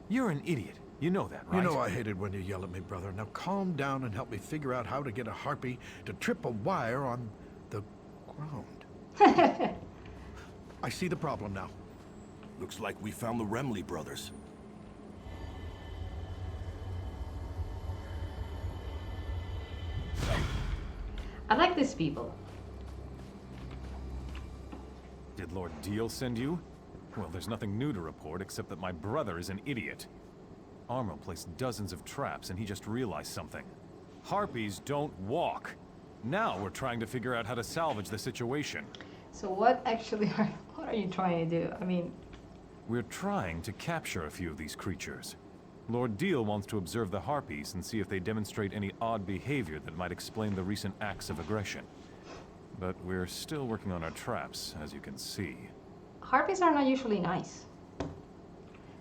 You're an idiot. You know that, right? You know I hate it when you yell at me, brother. Now calm down and help me figure out how to get a harpy to trip a wire on the ground. I see the problem now. Looks like we found the Remley brothers. I like these people. Did Lord Deal send you? Well, there's nothing new to report except that my brother is an idiot. Armo placed dozens of traps and he just realized something. Harpies don't walk. Now we're trying to figure out how to salvage the situation. So what are you trying to do? I mean... We're trying to capture a few of these creatures. Lord Deal wants to observe the Harpies and see if they demonstrate any odd behavior that might explain the recent acts of aggression. But we're still working on our traps, as you can see. Harpies are not usually nice.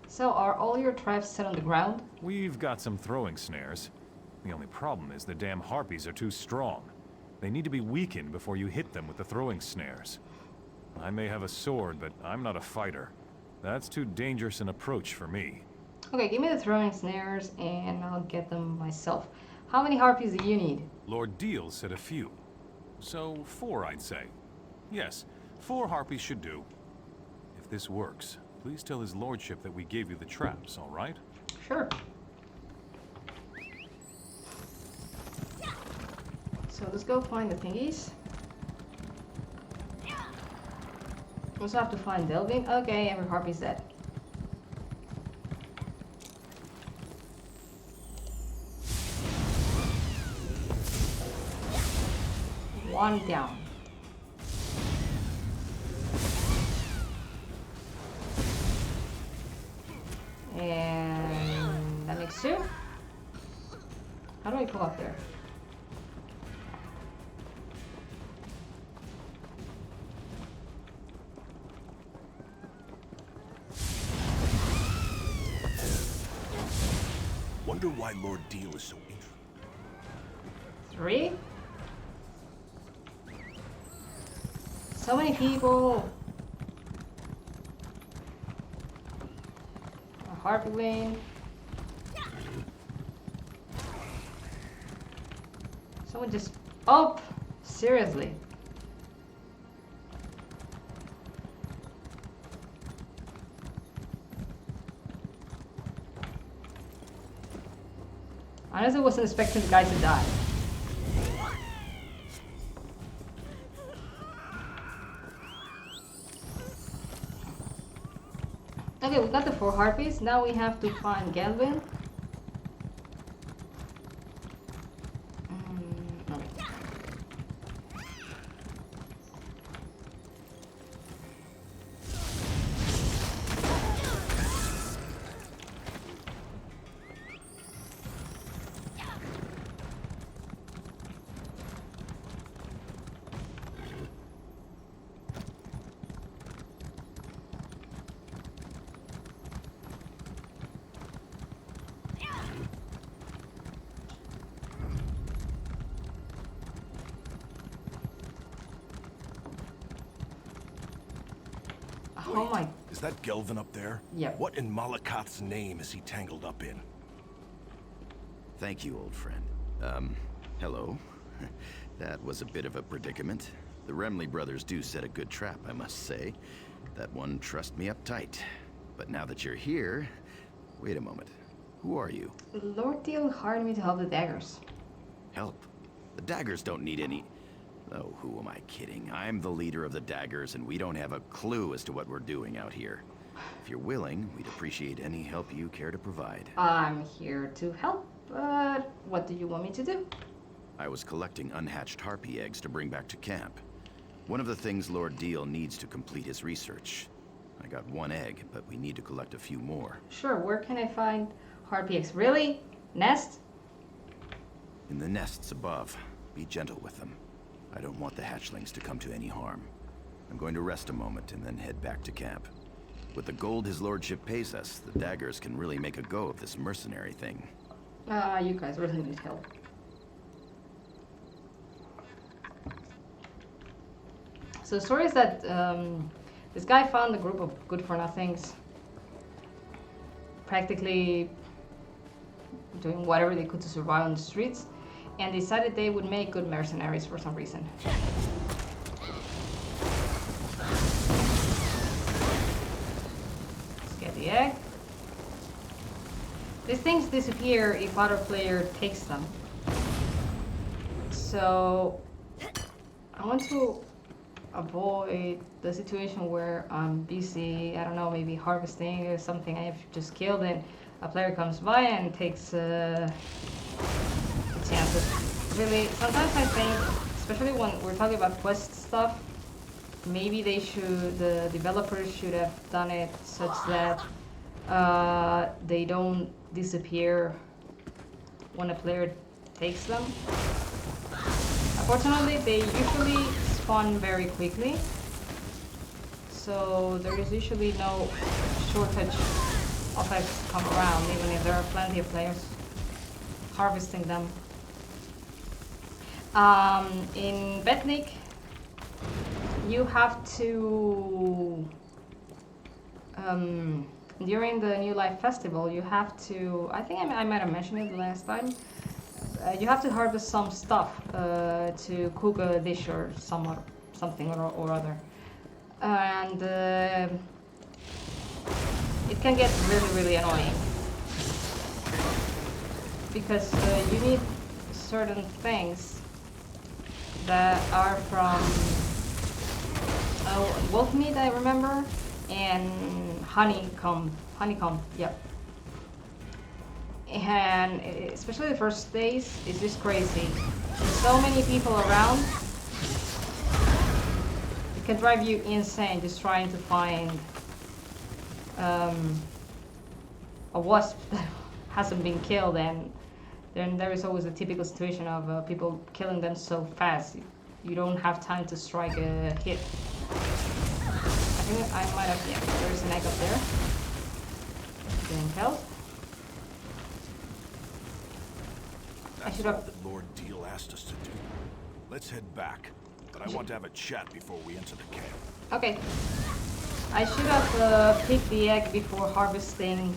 So are all your traps set on the ground? We've got some throwing snares. The only problem is the damn Harpies are too strong. They need to be weakened before you hit them with the throwing snares. I may have a sword, but I'm not a fighter. That's too dangerous an approach for me. Okay, give me the throwing snares and I'll get them myself. How many Harpies do you need? Lord Deal said a few. So 4, I'd say. Yes, 4 Harpies should do. If this works, please tell his lordship that we gave you the traps, all right? Sure. So let's go find the thingies. Also have to find Delving. Okay, every Harpy's dead. One down. And that makes 2. How do I go up there? Wonder why Lord Deal is so interested. 3? So many people. A Harpy lane. Someone just... Oh! Seriously. I honestly wasn't expecting the guy to die. Okay, we got the 4 Harpies. Now we have to find Galvin. Okay. Oh my... Is that Gelvin up there? Yep. What in Malakoth's name is he tangled up in? Thank you, old friend. Hello. That was a bit of a predicament. The Remley brothers do set a good trap, I must say. That one trussed me up tight. But now that you're here... Wait a moment. Who are you? Lord Deal hired me to help the daggers. Help? The daggers don't need any... Oh, who am I kidding? I'm the leader of the daggers, and we don't have a clue as to what we're doing out here. If you're willing, we'd appreciate any help you care to provide. I'm here to help, but what do you want me to do? I was collecting unhatched harpy eggs to bring back to camp. One of the things Lord Deal needs to complete his research. I got 1 egg, but we need to collect a few more. Sure, where can I find Harpy eggs? Really? Nest? In the nests above. Be gentle with them. I don't want the hatchlings to come to any harm. I'm going to rest a moment and then head back to camp. With the gold his lordship pays us, the daggers can really make a go of this mercenary thing. You guys really need help. So the story is that this guy found a group of good-for-nothings practically doing whatever they could to survive on the streets, and decided they would make good mercenaries for some reason. Let's get the egg. These things disappear if other player takes them. So I want to avoid the situation where I'm busy, I don't know, maybe harvesting or something I've just killed, and a player comes by and takes chances. Really, sometimes I think, especially when we're talking about quest stuff, maybe they should, the developers should have done it such that they don't disappear when a player takes them. Unfortunately, they usually spawn very quickly, so there is usually no shortage of eggs to come around, even if there are plenty of players harvesting them. In Betnik, you have to, during the New Life Festival, you have to, I think I might have mentioned it last time, you have to harvest some stuff to cook a dish or something or other. And it can get really annoying. Because you need certain things that are from wolf meat, I remember, and honeycomb, yep. And especially the first days, it's just crazy. There's so many people around, it can drive you insane just trying to find a wasp that hasn't been killed, and then there is always a typical situation of people killing them so fast you don't have time to strike a hit. I think I might have, yeah, there's an egg up there getting killed. That's what the Lord Deal asked us to do. Let's head back, but I want to have a chat before we enter the camp. Okay. I should have picked the egg before harvesting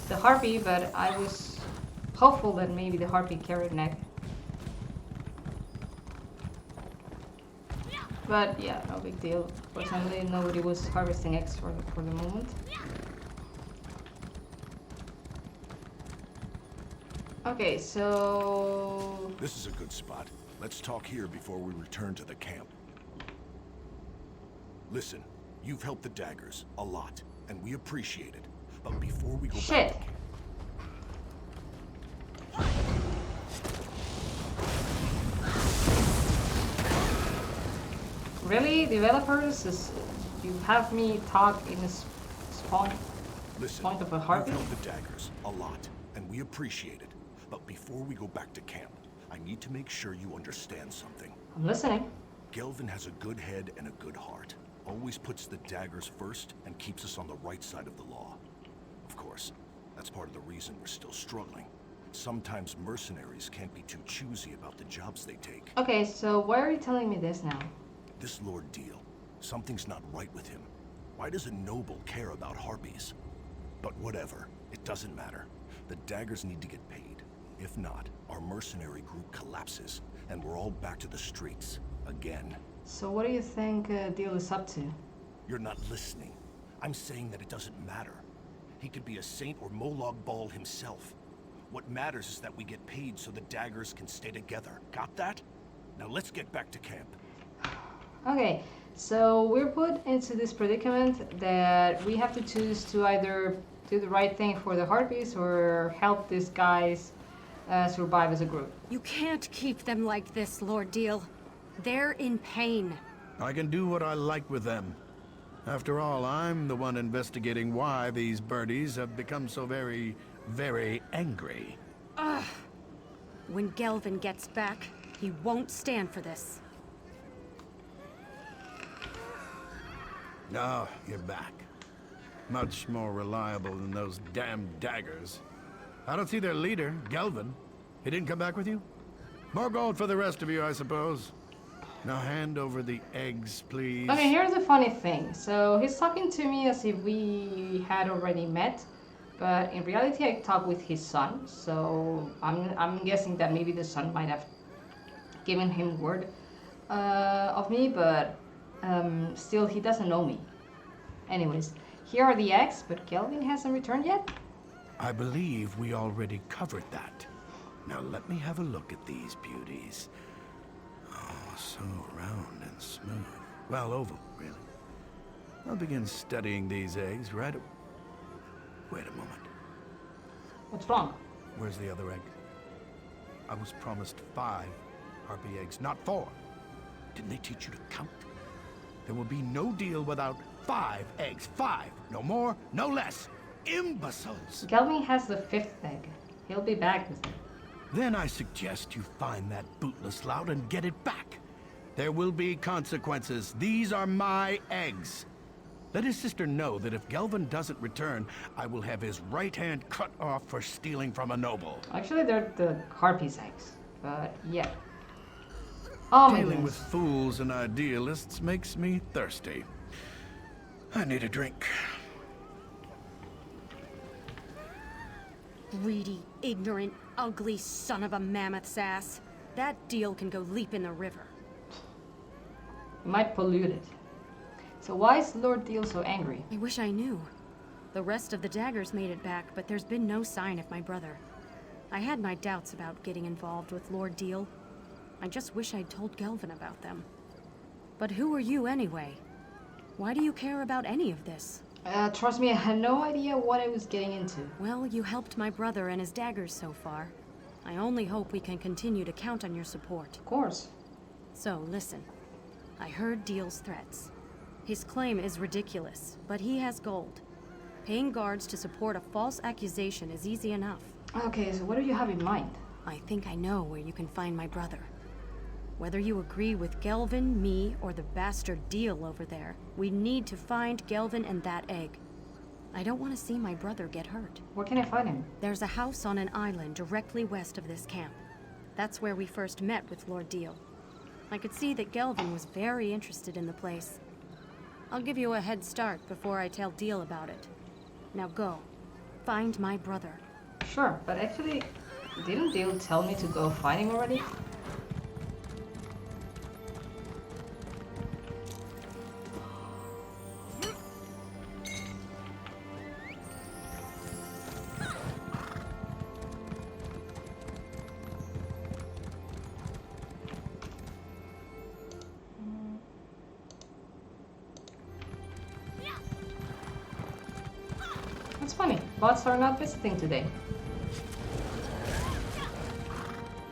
the harpy, but I was hopeful that maybe the harpy carried an egg. But yeah, no big deal. Fortunately, nobody was harvesting eggs for the moment. Okay, so... This is a good spot. Let's talk here before we return to the camp. Listen, you've helped the daggers a lot, and we appreciate it. But before we go back to camp... Really, developers? You have me talk in a spawn point of a harpy? You've helped the daggers a lot, and we appreciate it. But before we go back to camp, I need to make sure you understand something. I'm listening. Gelvin has a good head and a good heart. Always puts the daggers first and keeps us on the right side of the law. Of course, that's part of the reason we're still struggling. Sometimes mercenaries can't be too choosy about the jobs they take. Okay, so why are you telling me this now? This Lord Deal, something's not right with him. Why does a noble care about harpies? But whatever, it doesn't matter. The daggers need to get paid. If not, our mercenary group collapses, and we're all back to the streets, again. So what do you think Deal is up to? You're not listening. I'm saying that it doesn't matter. He could be a saint or Molag Bal himself. What matters is that we get paid so the daggers can stay together. Got that? Now let's get back to camp. Okay, so we're put into this predicament that we have to choose to either do the right thing for the harpies or help these guys survive as a group. You can't keep them like this, Lord Deal. They're in pain. I can do what I like with them. After all, I'm the one investigating why these birdies have become so very angry. Ugh. When Gelvin gets back, he won't stand for this. Oh, you're back. Much more reliable than those damn daggers. I don't see their leader, Gelvin. He didn't come back with you? More gold for the rest of you, I suppose. Now hand over the eggs, please. Okay, here's the funny thing. So he's talking to me as if we had already met, but in reality I talked with his son. So I'm guessing that maybe the son might have given him word of me, but still he doesn't know me. Anyways, here are the eggs, but Gelvin hasn't returned yet? I believe we already covered that. Now let me have a look at these beauties. Oh, so round and smooth. Well, oval, really. I'll begin studying these eggs right away. Wait a moment. What's wrong? Where's the other egg? I was promised 5 harpy eggs, not 4. Didn't they teach you to count? There will be no deal without 5 eggs. 5! No more, no less. Imbeciles! Gelvin has the 5th egg. He'll be back with it. Then I suggest you find that bootless lout and get it back. There will be consequences. These are my eggs. Let his sister know that if Gelvin doesn't return, I will have his right hand cut off for stealing from a noble. Actually, they're the harpy's eggs. But yeah. Oh my Dealing goodness. with fools and idealists makes me thirsty. I need a drink. Greedy, ignorant, ugly son of a mammoth's ass. That deal can go leap in the river. You might pollute it. So why is Lord Deal so angry? I wish I knew. The rest of the daggers made it back, but there's been no sign of my brother. I had my doubts about getting involved with Lord Deal. I just wish I'd told Gelvin about them. But who are you anyway? Why do you care about any of this? Trust me, I had no idea what I was getting into. Well, you helped my brother and his daggers so far. I only hope we can continue to count on your support. Of course. So, listen. I heard Deal's threats. His claim is ridiculous, but he has gold. Paying guards to support a false accusation is easy enough. Okay, so what do you have in mind? I think I know where you can find my brother. Whether you agree with Gelvin, me, or the bastard Deal over there, we need to find Gelvin and that egg. I don't want to see my brother get hurt. Where can I find him? There's a house on an island directly west of this camp. That's where we first met with Lord Deal. I could see that Gelvin was very interested in the place. I'll give you a head start before I tell Deal about it. Now go. Find my brother. Sure, but actually, didn't Deal tell me to go find him already? It's funny, bots are not visiting today.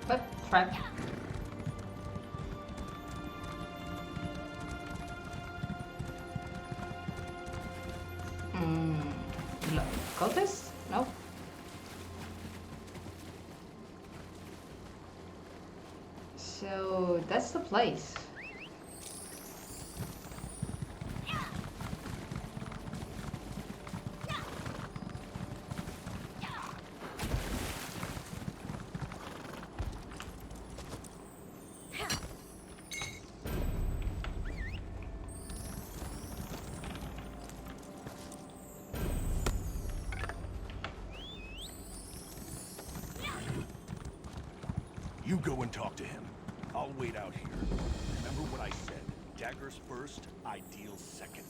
But, track. Look, cultists? No. So, that's the place. You go and talk to him. I'll wait out here. Remember what I said. Daggers first, ideals second.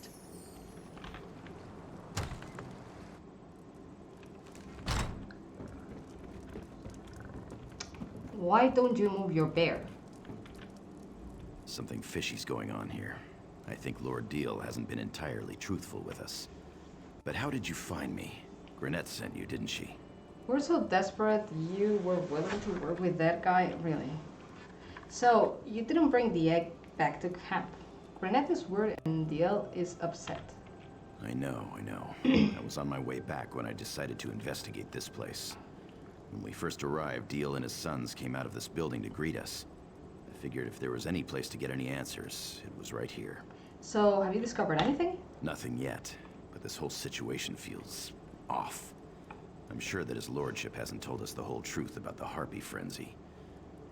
Why don't you move your bear? Something fishy's going on here. I think Lord Deal hasn't been entirely truthful with us. But how did you find me? Grenette sent you, didn't she? We're so desperate you were willing to work with that guy, really. So, you didn't bring the egg back to camp. Grenette is worried and Deal is upset. I know. I was on my way back when I decided to investigate this place. When we first arrived, Deal and his sons came out of this building to greet us. I figured if there was any place to get any answers, it was right here. So, have you discovered anything? Nothing yet, but this whole situation feels off. I'm sure that his lordship hasn't told us the whole truth about the harpy frenzy.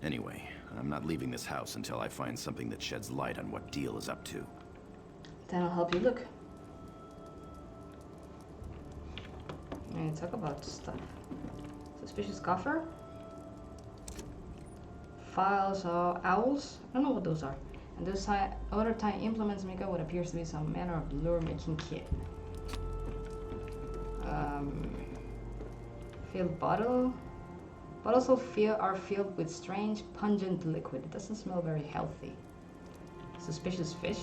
Anyway, I'm not leaving this house until I find something that sheds light on what Deal is up to. Then I'll help you look. And talk about stuff. Suspicious coffer. Files or owls. I don't know what those are. And those other tiny implements make up what appears to be some manner of lure making kit. Filled bottle. but also are filled with strange, pungent liquid. It doesn't smell very healthy. Suspicious fish.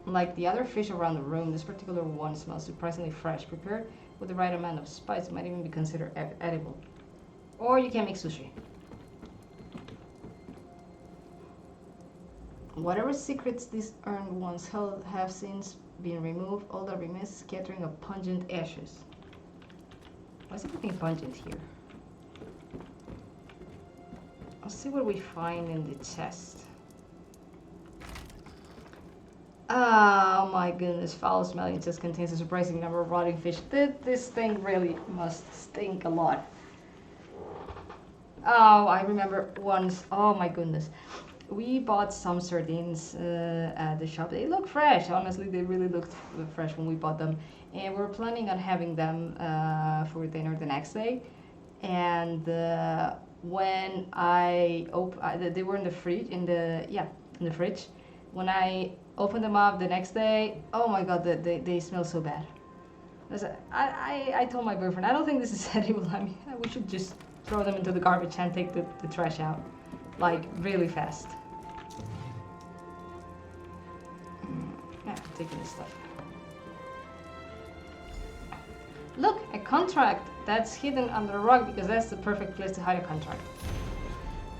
Like the other fish around the room, this particular one smells surprisingly fresh. Prepared with the right amount of spice, it might even be considered edible. Or you can make sushi. Whatever secrets these urn once held have since been removed, all that remains is scattering of pungent ashes. Why is everything pungent here? Let's see what we find in the chest. Oh my goodness, foul-smelling chest contains a surprising number of rotting fish. This thing really must stink a lot. Oh, I remember once, oh my goodness. We bought some sardines at the shop. They look fresh. Honestly, they really looked fresh when we bought them. And we were planning on having them for dinner the next day. And when I they were in the fridge, in the fridge. When I opened them up the next day, oh my god, they smell so bad. I told my boyfriend, I don't think this is edible. I mean, we should just throw them into the garbage and take the trash out. Like, really fast. Yeah, taking this stuff. Look, a contract that's hidden under a rock because that's the perfect place to hide a contract.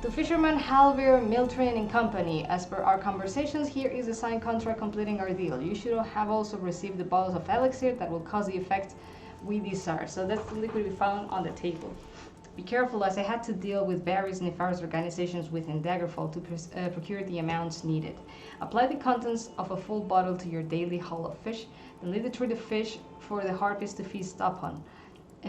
To fisherman Halvir, Miltrain and Company, as per our conversations, here is a signed contract completing our deal. You should have also received the bottles of elixir that will cause the effect we desire. So that's the liquid we found on the table. Be careful, as I had to deal with various nefarious organizations within Daggerfall to procure the amounts needed. Apply the contents of a full bottle to your daily haul of fish, then leave it through the fish for the harpies to feast upon.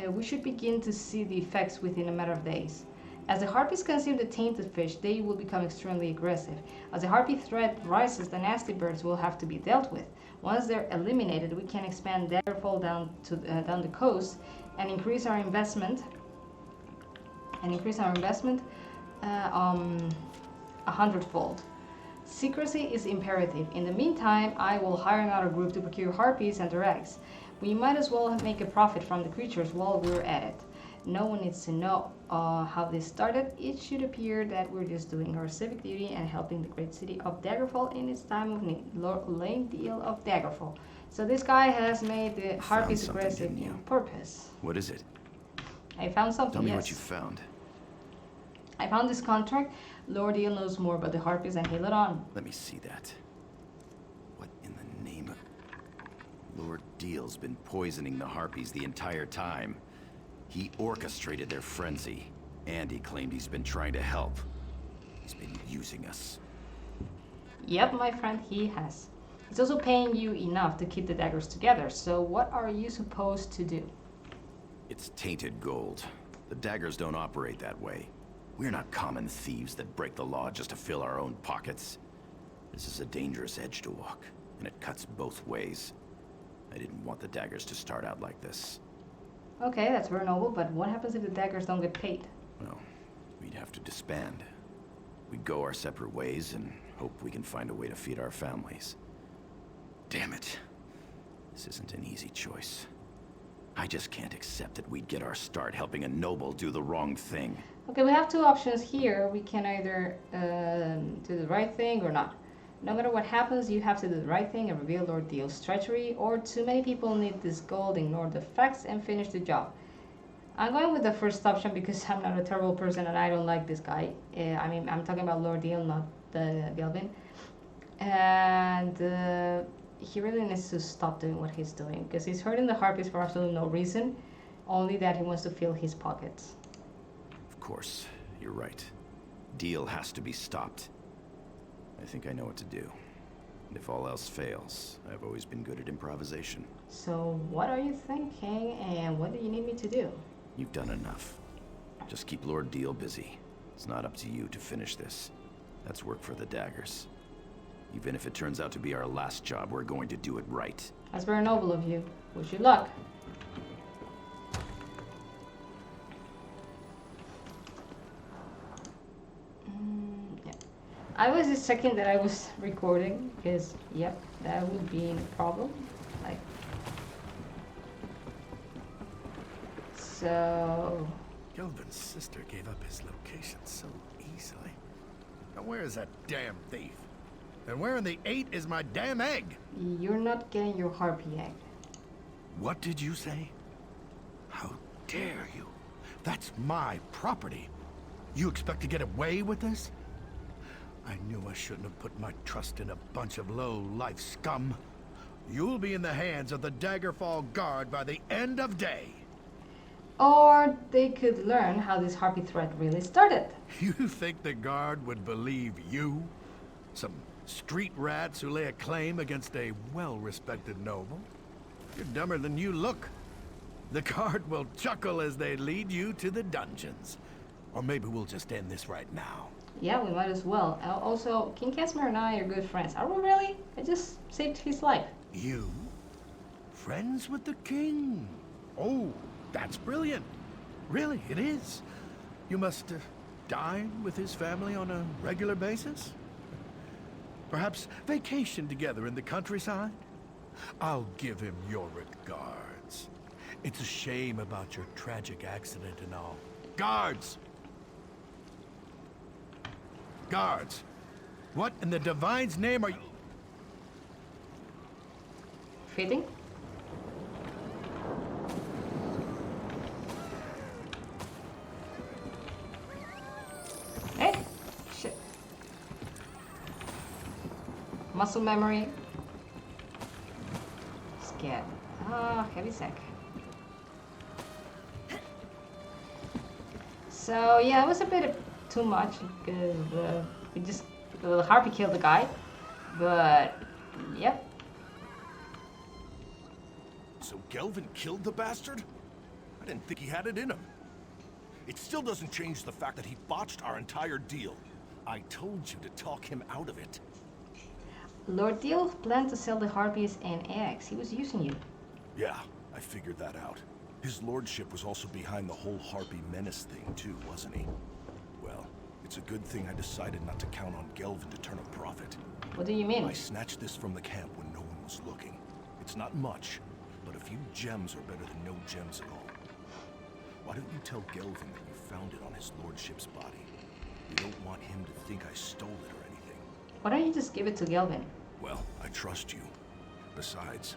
We should begin to see the effects within a matter of days. As the harpies consume the tainted fish, they will become extremely aggressive. As the harpy threat rises, the nasty birds will have to be dealt with. Once they're eliminated, we can expand Daggerfall down the coast and increase our investment. A 100-fold. Secrecy is imperative. In the meantime, I will hire another group to procure harpies and their eggs. We might as well make a profit from the creatures while we're at it. No one needs to know how this started. It should appear that we're just doing our civic duty and helping the great city of Daggerfall in its time of need. Lame deal of Daggerfall. So this guy has made the harpies aggressive on purpose. What is it? I found something. Tell me yes. what you found. I found this contract. Lord Eel knows more about the harpies and he'll it on. Let me see that. What in the name of... Lord Deal's been poisoning the harpies the entire time. He orchestrated their frenzy, and he claimed he's been trying to help. He's been using us. Yep, my friend, he has. He's also paying you enough to keep the daggers together, so what are you supposed to do? It's tainted gold. The daggers don't operate that way. We're not common thieves that break the law just to fill our own pockets. This is a dangerous edge to walk, and it cuts both ways. I didn't want the daggers to start out like this. Okay, that's very noble, but what happens if the daggers don't get paid? Well, we'd have to disband. We'd go our separate ways and hope we can find a way to feed our families. Damn it. This isn't an easy choice. I just can't accept that we'd get our start helping a noble do the wrong thing. Okay, we have two options here. We can either do the right thing or not. No matter what happens, you have to do the right thing and reveal Lord Deal's treachery, or too many people need this gold, ignore the facts, and finish the job. I'm going with the first option because I'm not a terrible person and I don't like this guy. I mean, I'm talking about Lord Deal, not the Gelvin. And he really needs to stop doing what he's doing because he's hurting the harpies for absolutely no reason, only that he wants to fill his pockets. Of course, you're right. Deal has to be stopped. I think I know what to do. And if all else fails, I've always been good at improvisation. So what are you thinking and what do you need me to do? You've done enough. Just keep Lord Deal busy. It's not up to you to finish this. That's work for the daggers. Even if it turns out to be our last job, we're going to do it right. That's very noble of you. Wish you luck. Yeah. I was just checking that I was recording because, yep, that would be a problem. Like, so Gelvin's sister gave up his location so easily. Now where is that damn thief? And where in the 8 is my damn egg? You're not getting your harpy egg. What did you say? How dare you? That's my property. You expect to get away with this? I knew I shouldn't have put my trust in a bunch of low-life scum. You'll be in the hands of the Daggerfall Guard by the end of day. Or they could learn how this harpy threat really started. You think the Guard would believe you? Some street rats who lay a claim against a well-respected noble? You're dumber than you look. The Guard will chuckle as they lead you to the dungeons. Or maybe we'll just end this right now. Yeah, we might as well. Also, King Casimir and I are good friends. Are we really? I just saved his life. You? Friends with the king? Oh, that's brilliant. Really, it is. You must dine with his family on a regular basis? Perhaps vacation together in the countryside? I'll give him your regards. It's a shame about your tragic accident and all. Guards! Guards! What in the Divine's name are you... Fitting? Hey! Shit. Muscle memory. Scared. Ah, heavy sack. So yeah, it was a bit too much because the harpy killed the guy, but yep. So Gelvin killed the bastard? I didn't think he had it in him. It still doesn't change the fact that he botched our entire deal. I told you to talk him out of it. Lord Deal planned to sell the harpies and eggs. He was using you. Yeah, I figured that out. His lordship was also behind the whole harpy menace thing too, wasn't he? Well, it's a good thing I decided not to count on Gelvin to turn a profit. What do you mean? I snatched this from the camp when no one was looking. It's not much, but a few gems are better than no gems at all. Why don't you tell Gelvin that you found it on his lordship's body? We don't want him to think I stole it or anything. Why don't you just give it to Gelvin? Well, I trust you. Besides,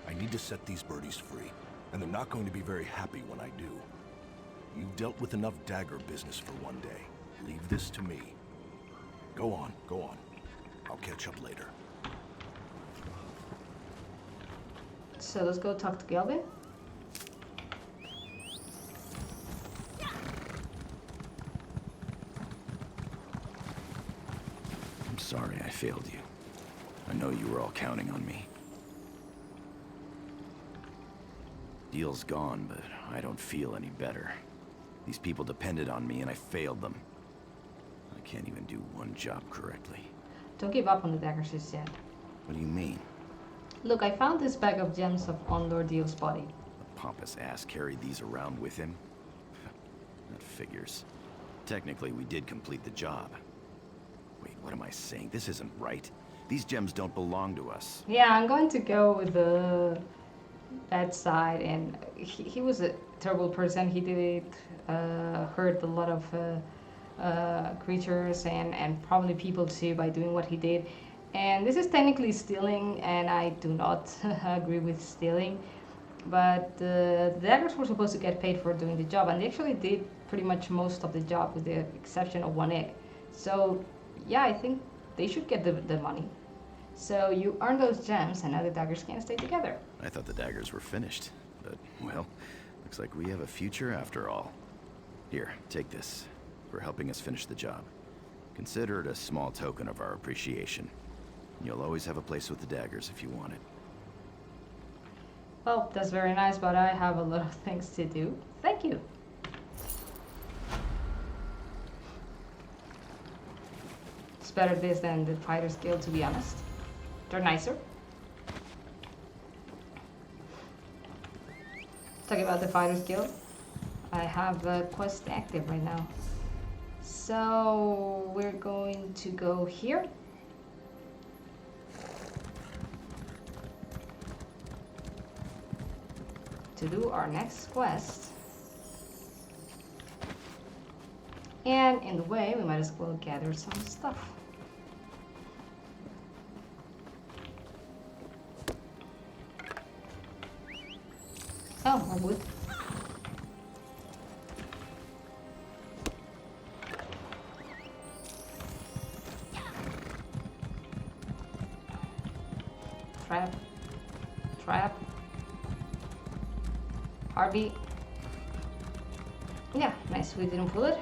I need to set these birdies free, and they're not going to be very happy when I do. You've dealt with enough dagger business for one day. Leave this to me. Go on, go on. I'll catch up later. So let's go talk to Gelvin. I'm sorry I failed you. I know you were all counting on me. Deal's gone, but I don't feel any better. These people depended on me and I failed them. I can't even do one job correctly. Don't give up on the daggers just yet. What do you mean? Look, I found this bag of gems on Lord Deal's body. The pompous ass carried these around with him? That figures. Technically, we did complete the job. Wait, what am I saying? This isn't right. These gems don't belong to us. Yeah, I'm going to go with the bad side, and he was a terrible person. He did hurt a lot of creatures and probably people too by doing what he did. And this is technically stealing, and I do not agree with stealing. But the daggers were supposed to get paid for doing the job, and they actually did pretty much most of the job with the exception of one egg. So yeah, I think they should get the money. So you earn those gems, and now the daggers can't stay together. I thought the daggers were finished, but, well, looks like we have a future after all. Here, take this, for helping us finish the job. Consider it a small token of our appreciation. You'll always have a place with the daggers if you want it. Well, that's very nice, but I have a lot of things to do. Thank you. It's better this than the Fighter's Guild, to be honest. They're nicer. Talking about the Fighter's Guild, I have a quest active right now. So we're going to go here. To do our next quest. And in the way, we might as well gather some stuff. Oh, more wood. Trap. Trap. Heartbeat. Yeah, nice. We didn't pull it.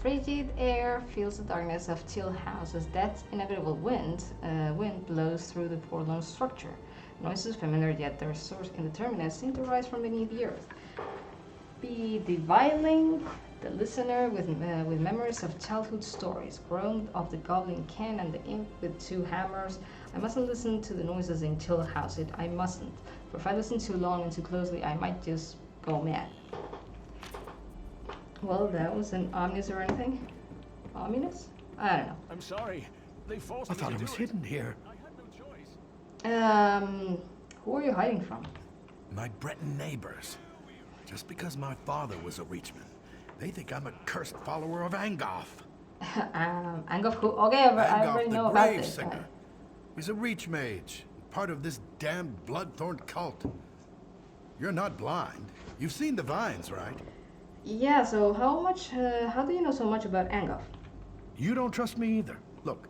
Frigid air fills the darkness of Till House as that inevitable wind blows through the forlorn structure. Noises familiar yet their source indeterminate seem to rise from beneath the earth. Bedeviling the listener with memories of childhood stories, groan of the goblin Ken and the imp with two hammers. I mustn't listen to the noises in Till House. I mustn't. For if I listen too long and too closely, I might just go mad. Well, that wasn't ominous or anything. Ominous? I don't know. I'm sorry. They forced me. I thought it was hidden here. Who are you hiding from? My Breton neighbors. Just because my father was a Reachman, they think I'm a cursed follower of Angoff. Angoff who? Okay, I already know about this. He's a Reach mage, part of this damned Bloodthorn cult. You're not blind. You've seen the vines, right? Yeah, so how do you know so much about Angoff? You don't trust me either. Look,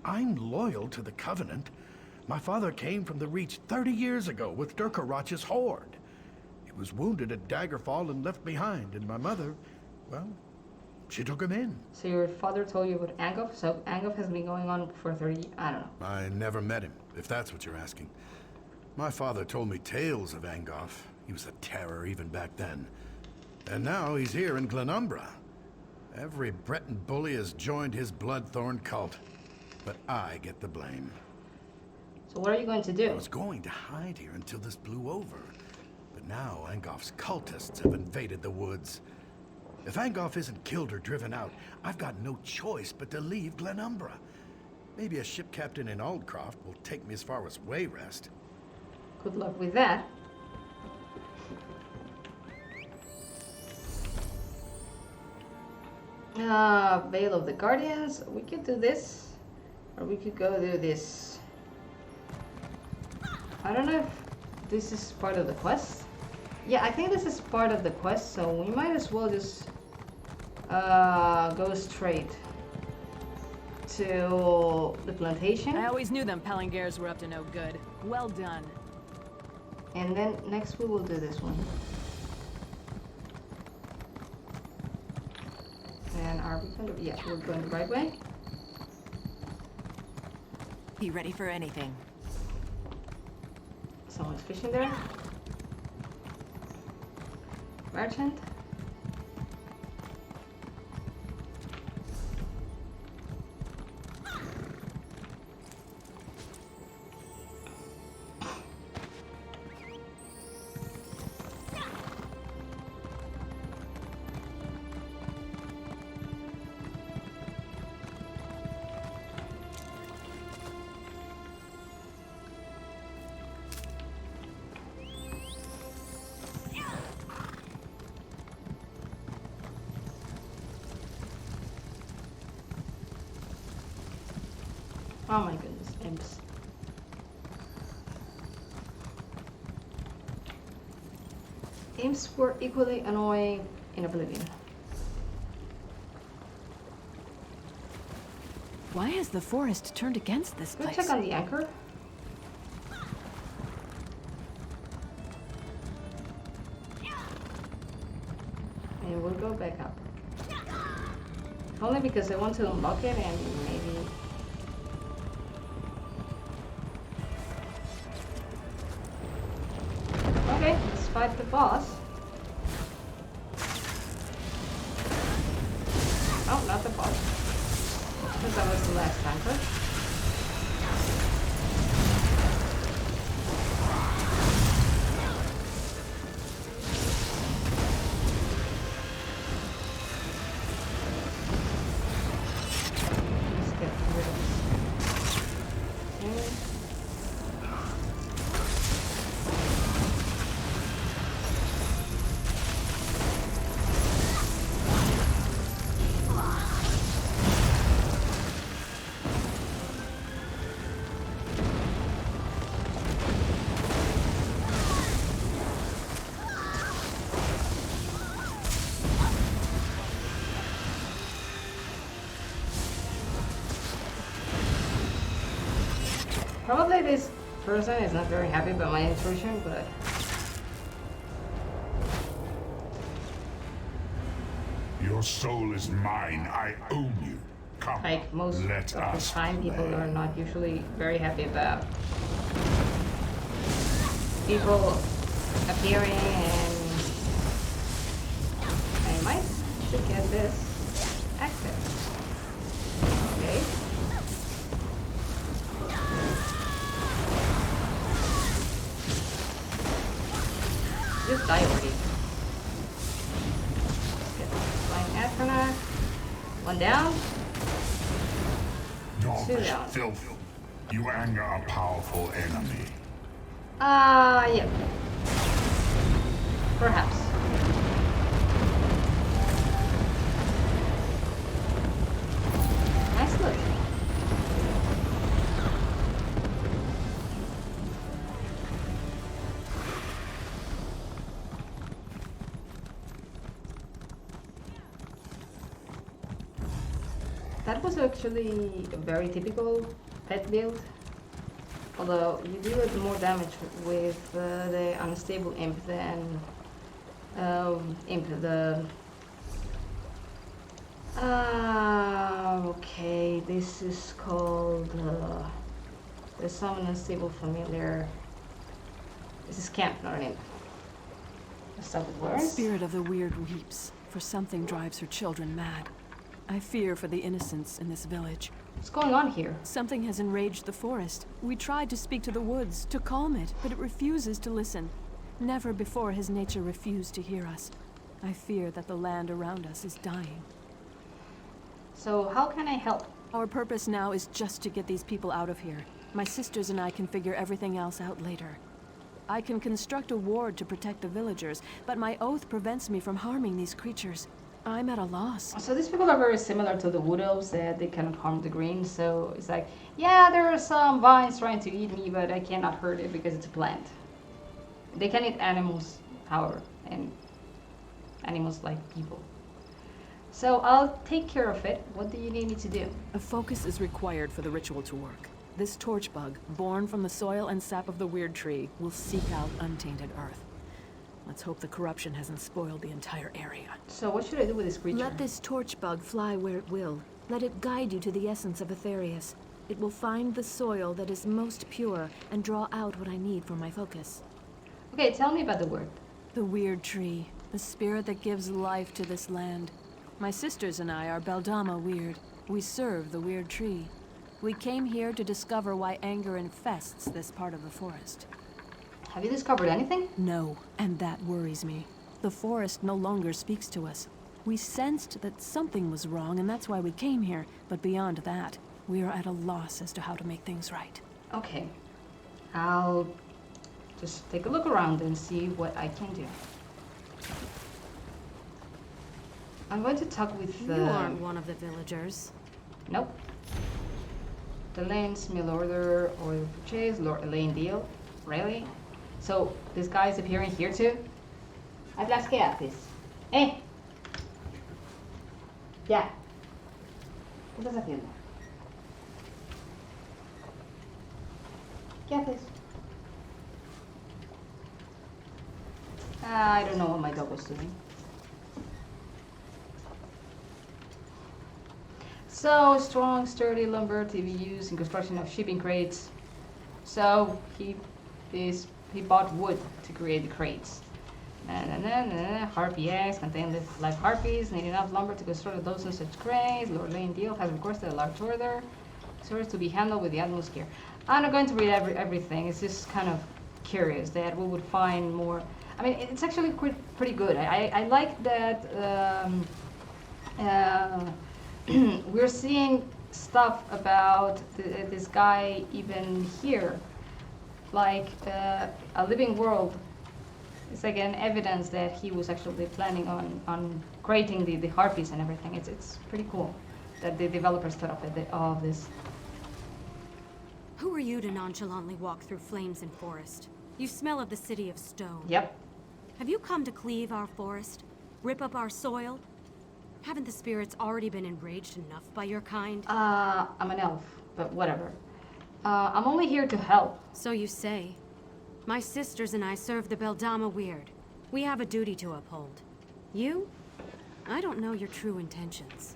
I'm loyal to the Covenant. My father came from the Reach 30 years ago with Durkarach's horde. He was wounded at Daggerfall and left behind, and my mother, well, she took him in. So your father told you about Angoff? So Angoff has been going on for 30, I don't know. I never met him, if that's what you're asking. My father told me tales of Angoff. He was a terror even back then. And now he's here in Glenumbra. Every Breton bully has joined his Bloodthorn cult. But I get the blame. So what are you going to do? I was going to hide here until this blew over. But now Angoff's cultists have invaded the woods. If Angoff isn't killed or driven out, I've got no choice but to leave Glenumbra. Maybe a ship captain in Aldcroft will take me as far as Wayrest. Good luck with that. Veil of the Guardians. We could do this, or we could go do this. I don't know if this is part of the quest. Yeah, I think this is part of the quest, so we might as well just go straight to the plantation. I always knew them Palingers were up to no good. Well done. And then next we will do this one. And are we going to... Yes, we're going the right way. Be ready for anything. Someone's fishing there. Merchant. Oh my goodness, imps. Imps were equally annoying in Oblivion. Why has the forest turned against this place? Go check on the anchor. And we'll go back up. Only because I want to unlock it and maybe... Okay, let's fight the boss. Oh, not the boss. Since that was the last time, correct? Probably this person is not very happy about my intrusion, but your soul is mine. I own you. Come, like most of the time, people are not usually very happy about people appearing, and I might should get this active. Okay. Just die already. Flying astronaut. One down. Two Dogfish down. filth. You anger a powerful enemy. Yeah. Perhaps. Nice look. That was actually a very typical pet build, although you do more damage with the unstable imp than okay, this is called there's some unstable familiar. This is camp, not an imp. Let's start with The words. spirit of the weird weeps, for something drives her children mad. I fear for the innocents in this village. What's going on here? Something has enraged the forest. We tried to speak to the woods, to calm it, but it refuses to listen. Never before has nature refused to hear us. I fear that the land around us is dying. So how can I help? Our purpose now is just to get these people out of here. My sisters and I can figure everything else out later. I can construct a ward to protect the villagers, but my oath prevents me from harming these creatures. I'm at a loss. So these people are very similar to the wood elves, that they cannot harm the green. So it's like, yeah, there are some vines trying to eat me, but I cannot hurt it because it's a plant. They can eat animals, however, and animals like people. So I'll take care of it. What do you need me to do? A focus is required for the ritual to work. This torch bug, born from the soil and sap of the weird tree, will seek out untainted earth. Let's hope the corruption hasn't spoiled the entire area. So what should I do with this creature? Let this torch bug fly where it will. Let it guide you to the essence of Aetherius. It will find the soil that is most pure and draw out what I need for my focus. Okay, tell me about the word. The weird tree, the spirit that gives life to this land. My sisters and I are Beldama Weird. We serve the weird tree. We came here to discover why anger infests this part of the forest. Have you discovered anything? No, and that worries me. The forest no longer speaks to us. We sensed that something was wrong, and that's why we came here. But beyond that, we are at a loss as to how to make things right. Okay. I'll just take a look around and see what I can do. I'm going to talk with the... You aren't one of the villagers. Nope. The lane's mail order or purchase, lane deal. Really? So, this guy is appearing here too? Atlas, ¿qué haces? ¿Eh? Ya. ¿Qué estás haciendo? ¿Qué haces? I don't know what my dog was doing. So, strong, sturdy lumber to be used in construction of shipping crates. So, he bought wood to create the crates. Harpy eggs contain live harpies. Need enough lumber to construct a dozen such cranes. Lord Lane Deal has requested a large order. Orders to be handled with the utmost care. I'm not going to read everything. It's just kind of curious that we would find more. I mean, it's actually pretty good. I like that we're seeing stuff about this guy even here, like a living world. It's like an evidence that he was actually planning on creating the harpies and everything. It's pretty cool that the developers thought of all of this. Who are you to nonchalantly walk through flames and forest? You smell of the city of stone. Yep. Have you come to cleave our forest? Rip up our soil? Haven't the spirits already been enraged enough by your kind? I'm an elf, but whatever. I'm only here to help. So you say. My sisters and I serve the Beldama Weird. We have a duty to uphold. You? I don't know your true intentions.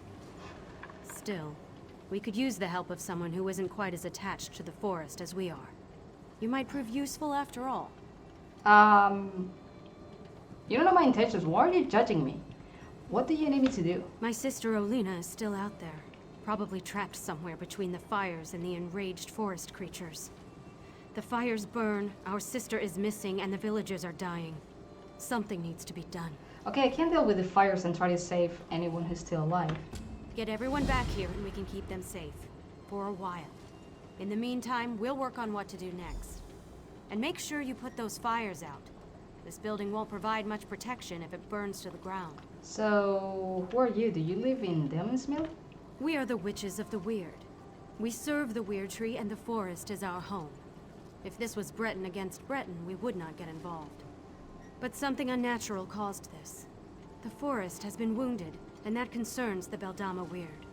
Still, we could use the help of someone who isn't quite as attached to the forest as we are. You might prove useful after all. You don't know my intentions. Why are you judging me? What do you need me to do? My sister Olina is still out there. Probably trapped somewhere between the fires and the enraged forest creatures. The fires burn, our sister is missing, and the villagers are dying. Something needs to be done. Okay, I can't deal with the fires and try to save anyone who's still alive. Get everyone back here and we can keep them safe. For a while. In the meantime, we'll work on what to do next. And make sure you put those fires out. This building won't provide much protection if it burns to the ground. So, who are you? Do you live in Demon's Mill? We are the Witches of the Weird. We serve the Weird Tree and the forest is our home. If this was Breton against Breton, we would not get involved. But something unnatural caused this. The forest has been wounded, and that concerns the Beldama Weird.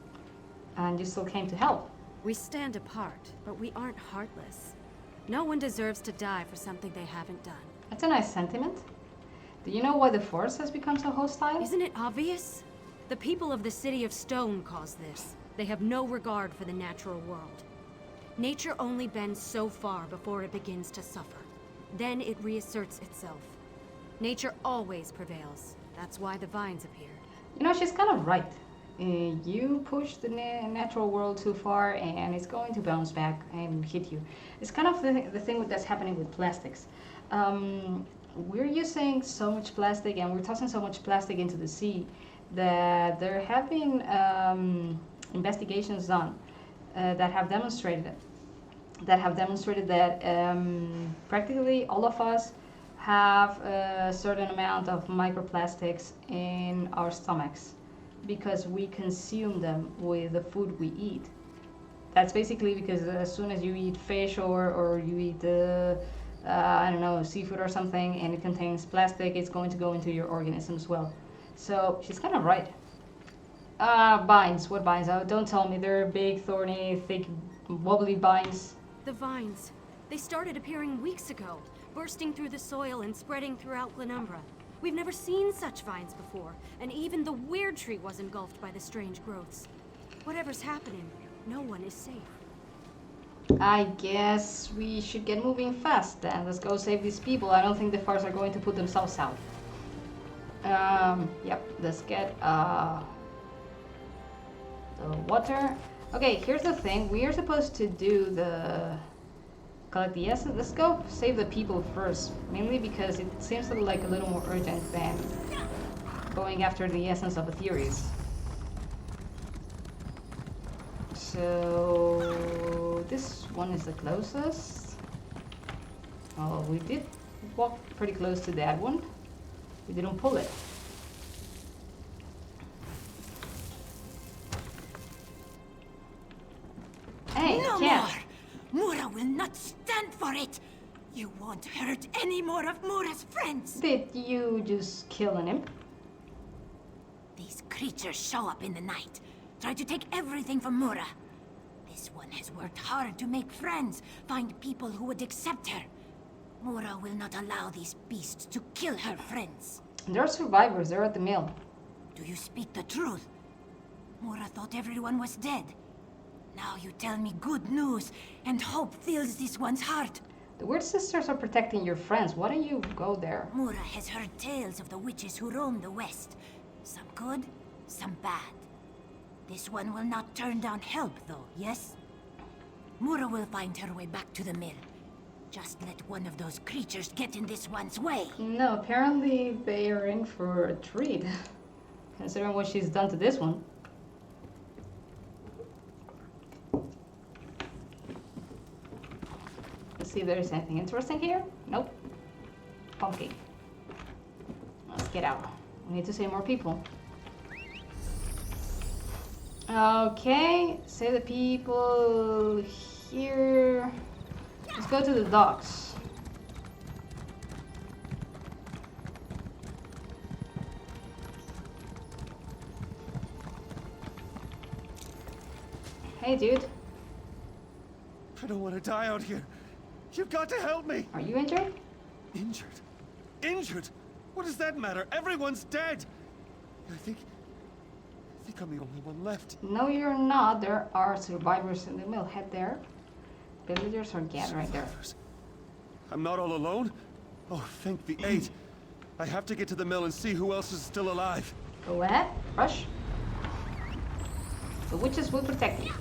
And you still came to help? We stand apart, but we aren't heartless. No one deserves to die for something they haven't done. That's a nice sentiment. Do you know why the forest has become so hostile? Isn't it obvious? The people of the City of Stone caused this. They have no regard for the natural world. Nature only bends so far before it begins to suffer. Then it reasserts itself. Nature always prevails. That's why the vines appeared. You know, she's kind of right. You push the natural world too far and it's going to bounce back and hit you. It's kind of the thing that's happening with plastics. We're using so much plastic and we're tossing so much plastic into the sea that there have been investigations done that have demonstrated that practically all of us have a certain amount of microplastics in our stomachs because we consume them with the food we eat. That's basically because as soon as you eat fish or you eat I don't know, seafood or something and it contains plastic, it's going to go into your organism as well. So she's kind of right. Vines. What vines? Oh, don't tell me they're big, thorny, thick, wobbly vines. The vines. They started appearing weeks ago, bursting through the soil and spreading throughout Glenumbra. We've never seen such vines before, and even the Weird Tree was engulfed by the strange growths. Whatever's happening, no one is safe. I guess we should get moving fast then. Let's go save these people. I don't think the fires are going to put themselves out. Yep, let's get the water. Okay, here's the thing. We are supposed to do collect the essence. Let's go save the people first. Mainly because it seems like a little more urgent than going after the essence of the theories. So this one is the closest. Oh, we did walk pretty close to that one. We didn't pull it. Hey, no cat. more! Mura will not stand for it! You won't hurt any more of Mura's friends! Did you just kill an imp? These creatures show up in the night, try to take everything from Mura. This one has worked hard to make friends, find people who would accept her. Mura will not allow these beasts to kill her friends. They're survivors, they're at the mill. Do you speak the truth? Mura thought everyone was dead. Now you tell me good news, and hope fills this one's heart. The Weird Sisters are protecting your friends. Why don't you go there? Mura has heard tales of the witches who roam the west. Some good, some bad. This one will not turn down help, though, yes? Mura will find her way back to the mill. Just let one of those creatures get in this one's way. No, apparently they are in for a treat. Considering what she's done to this one. Let's see if there's anything interesting here. Nope. Pumpkin. Let's get out. We need to save more people. Okay, save the people here. Let's go to the docks. Hey, dude. I don't want to die out here. You've got to help me. Are you injured? Injured? Injured? What does that matter? Everyone's dead. I think I'm the only one left. No, you're not. There are survivors in the mill. Head there. Villagers are gathering there. I'm not all alone. Oh, thank the eight. I have to get to the mill and see who else is still alive. Go ahead. Rush. The witches will protect you.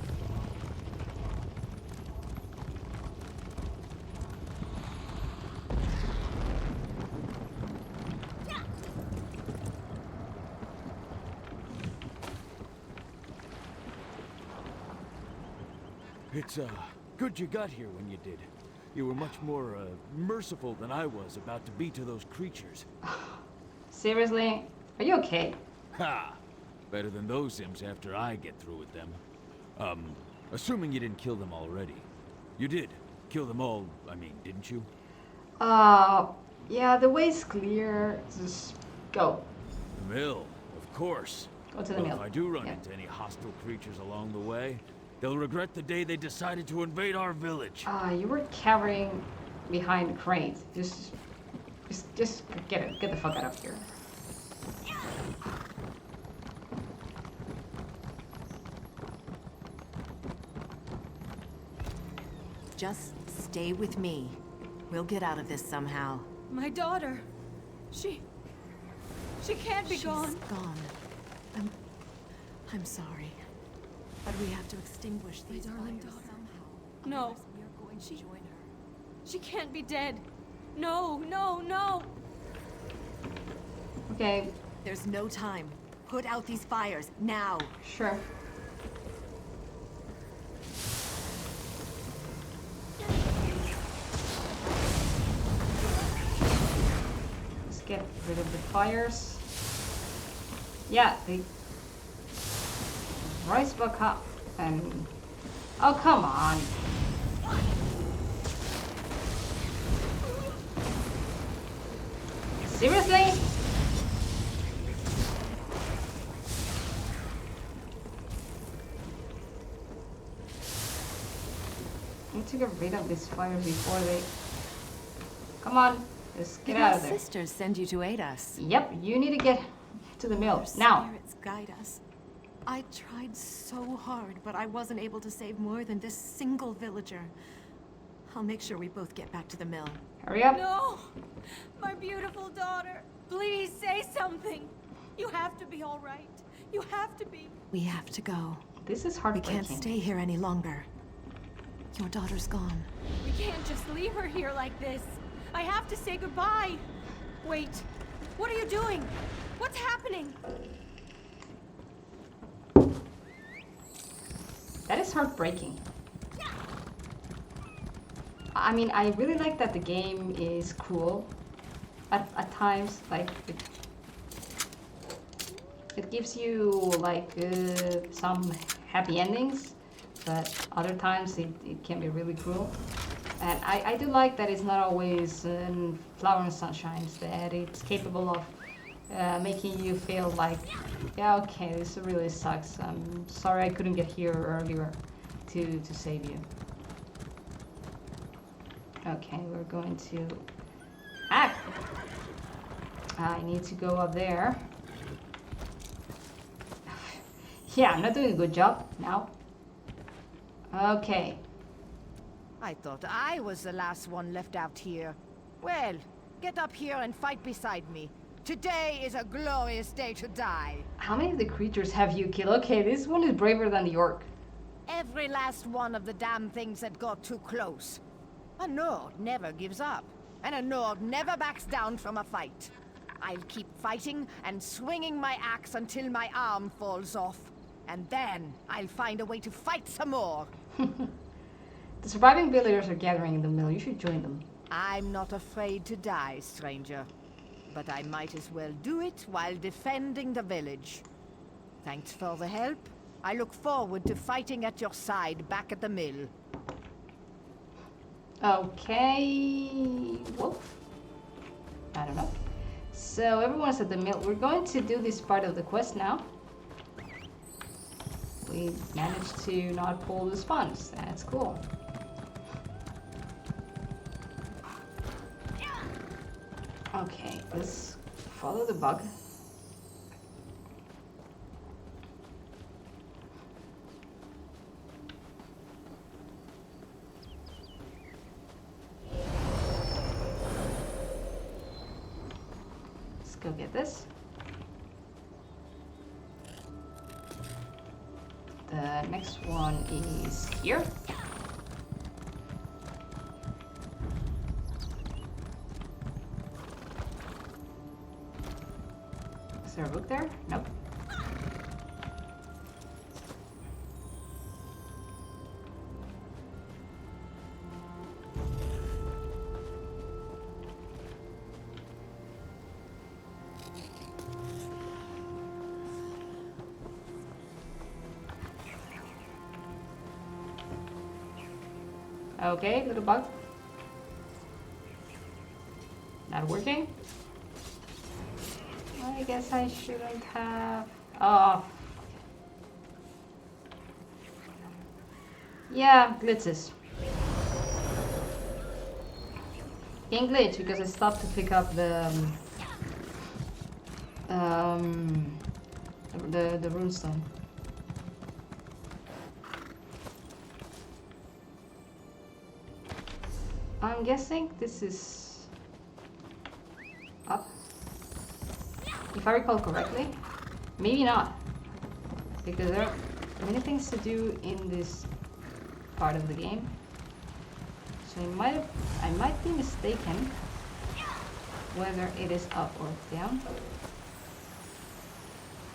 It's, good you got here when you did. You were much more, merciful than I was about to be to those creatures. Seriously? Are you okay? Ha! Better than those imps after I get through with them. Assuming you didn't kill them already. You did. Kill them all, I mean, didn't you? Yeah, the way's clear. Just go. The mill, of course. Go to the mill. If I do run into any hostile creatures along the way, they'll regret the day they decided to invade our village. You were cowering behind the cranes. Just get the fuck out of here. Just stay with me. We'll get out of this somehow. My daughter. She can't be gone. She's gone. I'm sorry. But we have to extinguish these darling fires daughter. somehow. No. We're going to join her. She can't be dead. No, no, no. Okay. There's no time. Put out these fires, now. Sure. Let's get rid of the fires. Yeah, they rise back up and... Oh, come on. Seriously? I need to get rid of these fires before they... Come on, let's get out of there. My sisters send you to aid us. Yep, you need to get to the mill, Your now. spirits guide us. I tried so hard, but I wasn't able to save more than this single villager. I'll make sure we both get back to the mill. Hurry up. No! My beautiful daughter. Please say something. You have to be all right. You have to be. We have to go. This is We heartbreaking. can't stay here any longer. Your daughter's gone. We can't just leave her here like this. I have to say goodbye. Wait. What are you doing? What's happening? That is heartbreaking. I mean, I really like that the game is cruel. At times, like, it gives you, like, some happy endings, but other times it can be really cruel. And I do like that it's not always flower and sunshine, that it's capable of making you feel like, yeah, okay, this really sucks. I'm sorry I couldn't get here earlier to save you. Okay, we're going to act. I need to go up there. Yeah, I'm not doing a good job now. Okay. I thought I was the last one left out here. Well, get up here and fight beside me. Today is a glorious day to die. How many of the creatures have you killed? Okay, this one is braver than the orc. Every last one of the damn things that got too close. A Nord never gives up, and a Nord never backs down from a fight. I'll keep fighting and swinging my axe until my arm falls off. And then I'll find a way to fight some more. The surviving villagers are gathering in the mill. You should join them. I'm not afraid to die, stranger. But I might as well do it while defending the village. Thanks for the help. I look forward to fighting at your side back at the mill. Okay... Whoa. I don't know. So everyone's at the mill. We're going to do this part of the quest now. We managed to not pull the sponge. That's cool. Okay, let's follow the bug. Let's go get this. The next one is here. Is there a book there? Nope. Okay, little bug. Not working. I guess I shouldn't have... Oh. Yeah, glitzes. Game glitch because I stopped to pick up the runestone. I'm guessing this is up. If I recall correctly, maybe not, because there are many things to do in this part of the game. So I might be mistaken whether it is up or down.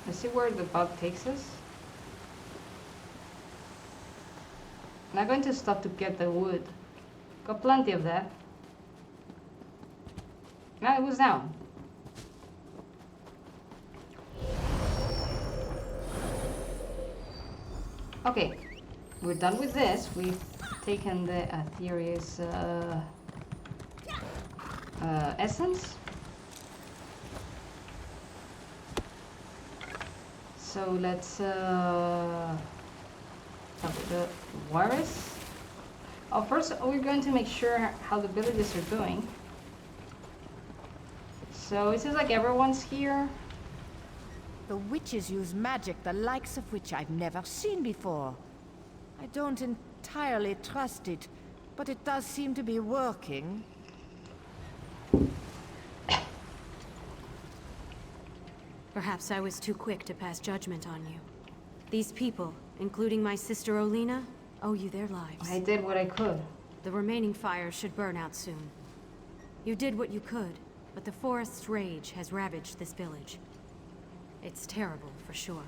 Let's see where the bug takes us. I'm not going to stop to get the wood. Got plenty of that. No, it was down. Okay, we're done with this. We've taken the Aetherius essence. So let's start with the virus. Oh, first we're going to make sure how the villages are doing. So it seems like everyone's here. The witches use magic the likes of which I've never seen before. I don't entirely trust it, but it does seem to be working. Perhaps I was too quick to pass judgment on you. These people, including my sister Olina, owe you their lives. I did what I could. The remaining fires should burn out soon. You did what you could, but the forest's rage has ravaged this village. It's terrible, for sure.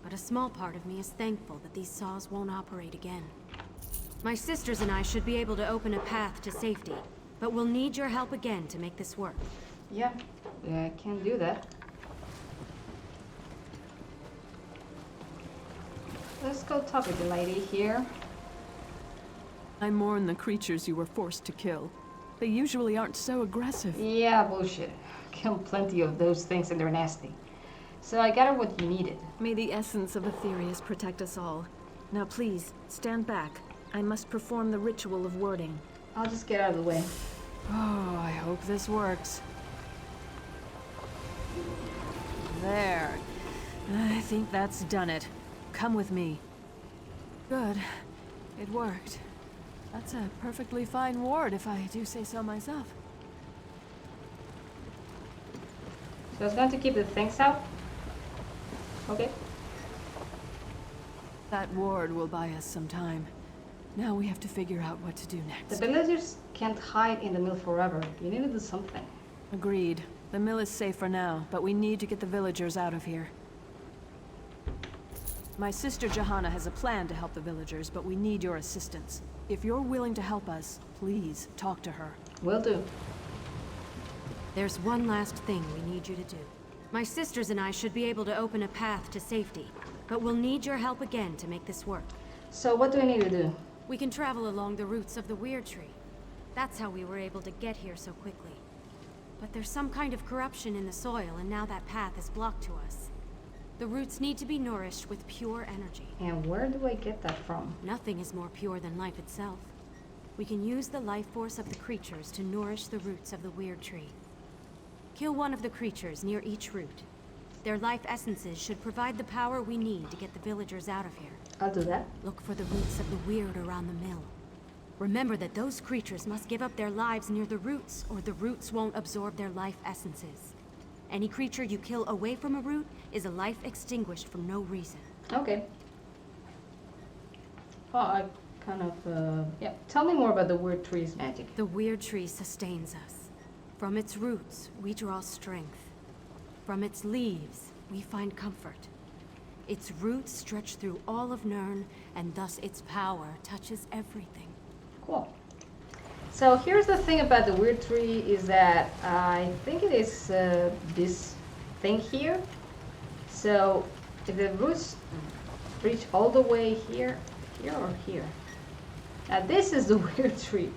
But a small part of me is thankful that these saws won't operate again. My sisters and I should be able to open a path to safety, but we'll need your help again to make this work. Yeah, I can do that. Let's go talk with the lady here. I mourn the creatures you were forced to kill. They usually aren't so aggressive. Yeah, bullshit. Killed plenty of those things and they're nasty. So I got her what you needed. May the essence of Aetherius protect us all. Now please, stand back. I must perform the ritual of wording. I'll just get out of the way. Oh, I hope this works. There. I think that's done it. Come with me. Good. It worked. That's a perfectly fine ward, if I do say so myself. So I was going to keep the things out. Okay. That ward will buy us some time. Now we have to figure out what to do next. The villagers can't hide in the mill forever. You need to do something. Agreed. The mill is safe for now, but we need to get the villagers out of here. My sister Johanna has a plan to help the villagers, but we need your assistance. If you're willing to help us, please talk to her. Will do. There's one last thing we need you to do. My sisters and I should be able to open a path to safety, but we'll need your help again to make this work. So what do we need to do? We can travel along the roots of the Weird Tree. That's how we were able to get here so quickly. But there's some kind of corruption in the soil, and now that path is blocked to us. The roots need to be nourished with pure energy. And where do I get that from? Nothing is more pure than life itself. We can use the life force of the creatures to nourish the roots of the Weird Tree. Kill one of the creatures near each root. Their life essences should provide the power we need to get the villagers out of here. I'll do that. Look for the roots of the weird around the mill. Remember that those creatures must give up their lives near the roots, or the roots won't absorb their life essences. Any creature you kill away from a root is a life extinguished for no reason. Okay. Oh, I kind of, yeah. Tell me more about the Weird Tree's magic. The Weird Tree sustains us. From its roots, we draw strength. From its leaves, we find comfort. Its roots stretch through all of Nirn, and thus its power touches everything. Cool. So here's the thing about the Weird Tree is that I think it is this thing here. So if the roots reach all the way here or here. Now this is the Weird Tree.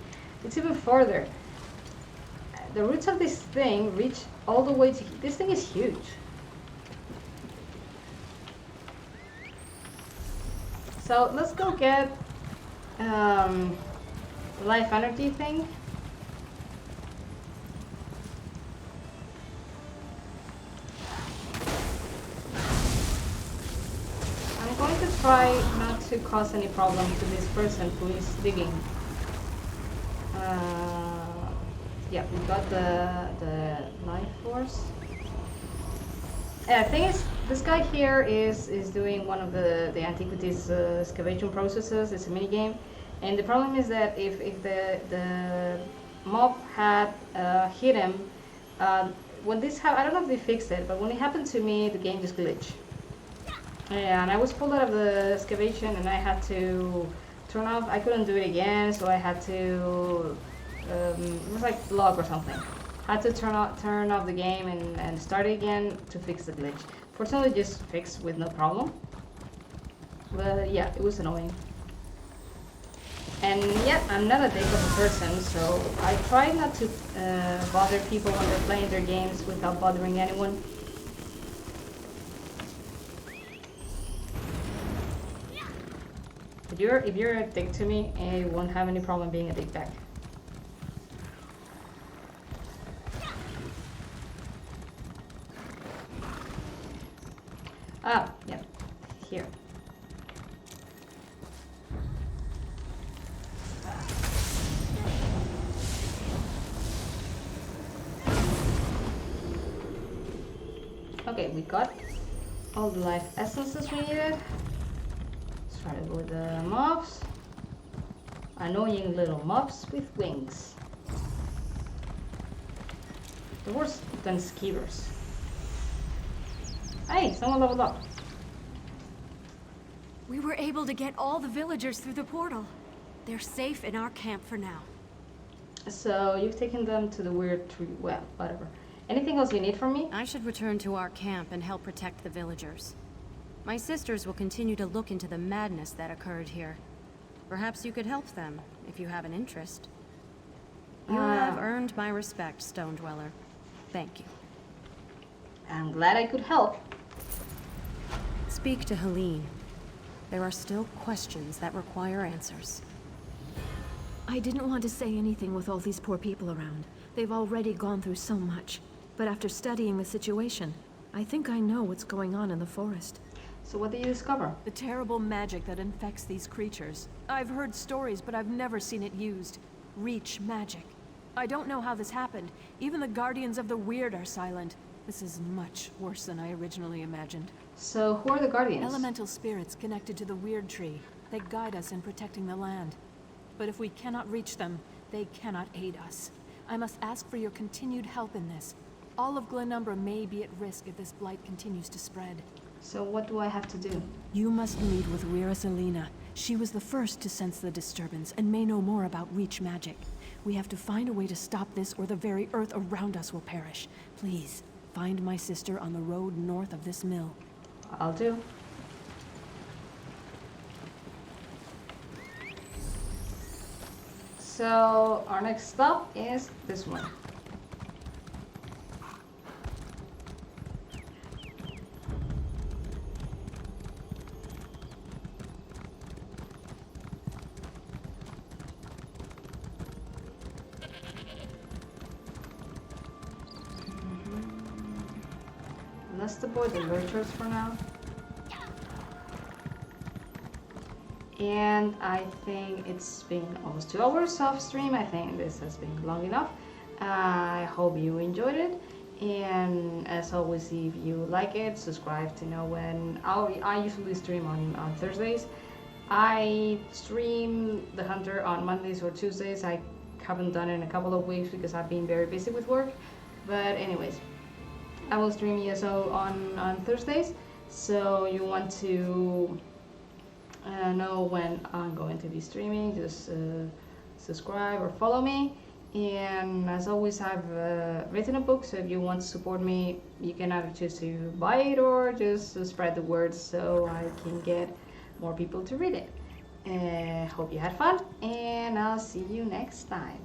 It's even farther. The roots of this thing reach all the way to this thing is huge. So let's go get life energy thing. I'm going to try not to cause any problem to this person who is digging. Yeah, we got the life force. Yeah, the thing is, this guy here is doing one of the antiquities excavation processes. It's a mini game. And the problem is that if the mob had hit him, when this happened, I don't know if they fixed it, but when it happened to me, the game just glitched. And I was pulled out of the excavation, and I had to turn off. I couldn't do it again, so I had to. It was like log or something. I had to turn off the game and start it again to fix the glitch. Fortunately, just fixed with no problem. But yeah, it was annoying. And yet, I'm not a dick of a person, so I try not to bother people when they're playing their games without bothering anyone. If you're a dick to me, I won't have any problem being a dick back. Ah, yeah, here. Okay, we got all the life essences we needed. Started with the mobs. Annoying little mobs with wings. The worse than skeevers. Hey, someone leveled up. We were able to get all the villagers through the portal. They're safe in our camp for now. So you've taken them to the Weird Tree. Well, whatever. Anything else you need from me? I should return to our camp and help protect the villagers. My sisters will continue to look into the madness that occurred here. Perhaps you could help them, if you have an interest. You have earned my respect, Stone Dweller. Thank you. I'm glad I could help. Speak to Helene. There are still questions that require answers. I didn't want to say anything with all these poor people around. They've already gone through so much. But after studying the situation, I think I know what's going on in the forest. So what did you discover? The terrible magic that infects these creatures. I've heard stories, but I've never seen it used. Reach magic. I don't know how this happened. Even the Guardians of the Weird are silent. This is much worse than I originally imagined. So who are the Guardians? Elemental spirits connected to the Weird Tree. They guide us in protecting the land. But if we cannot reach them, they cannot aid us. I must ask for your continued help in this. All of Glenumbra may be at risk if this blight continues to spread. So what do I have to do? You must meet with Rira Selena. She was the first to sense the disturbance and may know more about Reach magic. We have to find a way to stop this or the very earth around us will perish. Please, find my sister on the road north of this mill. I'll do. So our next stop is this one. Let's avoid the lurchers for now. And I think it's been almost 2 hours of stream. I think this has been long enough. I hope you enjoyed it. And as always, if you like it, subscribe to know when. I usually stream on Thursdays. I stream The Hunter on Mondays or Tuesdays. I haven't done it in a couple of weeks because I've been very busy with work. But anyways, I will stream ESO on Thursdays. So you want to know when I'm going to be streaming, just subscribe or follow me. And as always, I've written a book, so if you want to support me, you can either choose to buy it or just spread the word so I can get more people to read it. Hope you had fun, and I'll see you next time.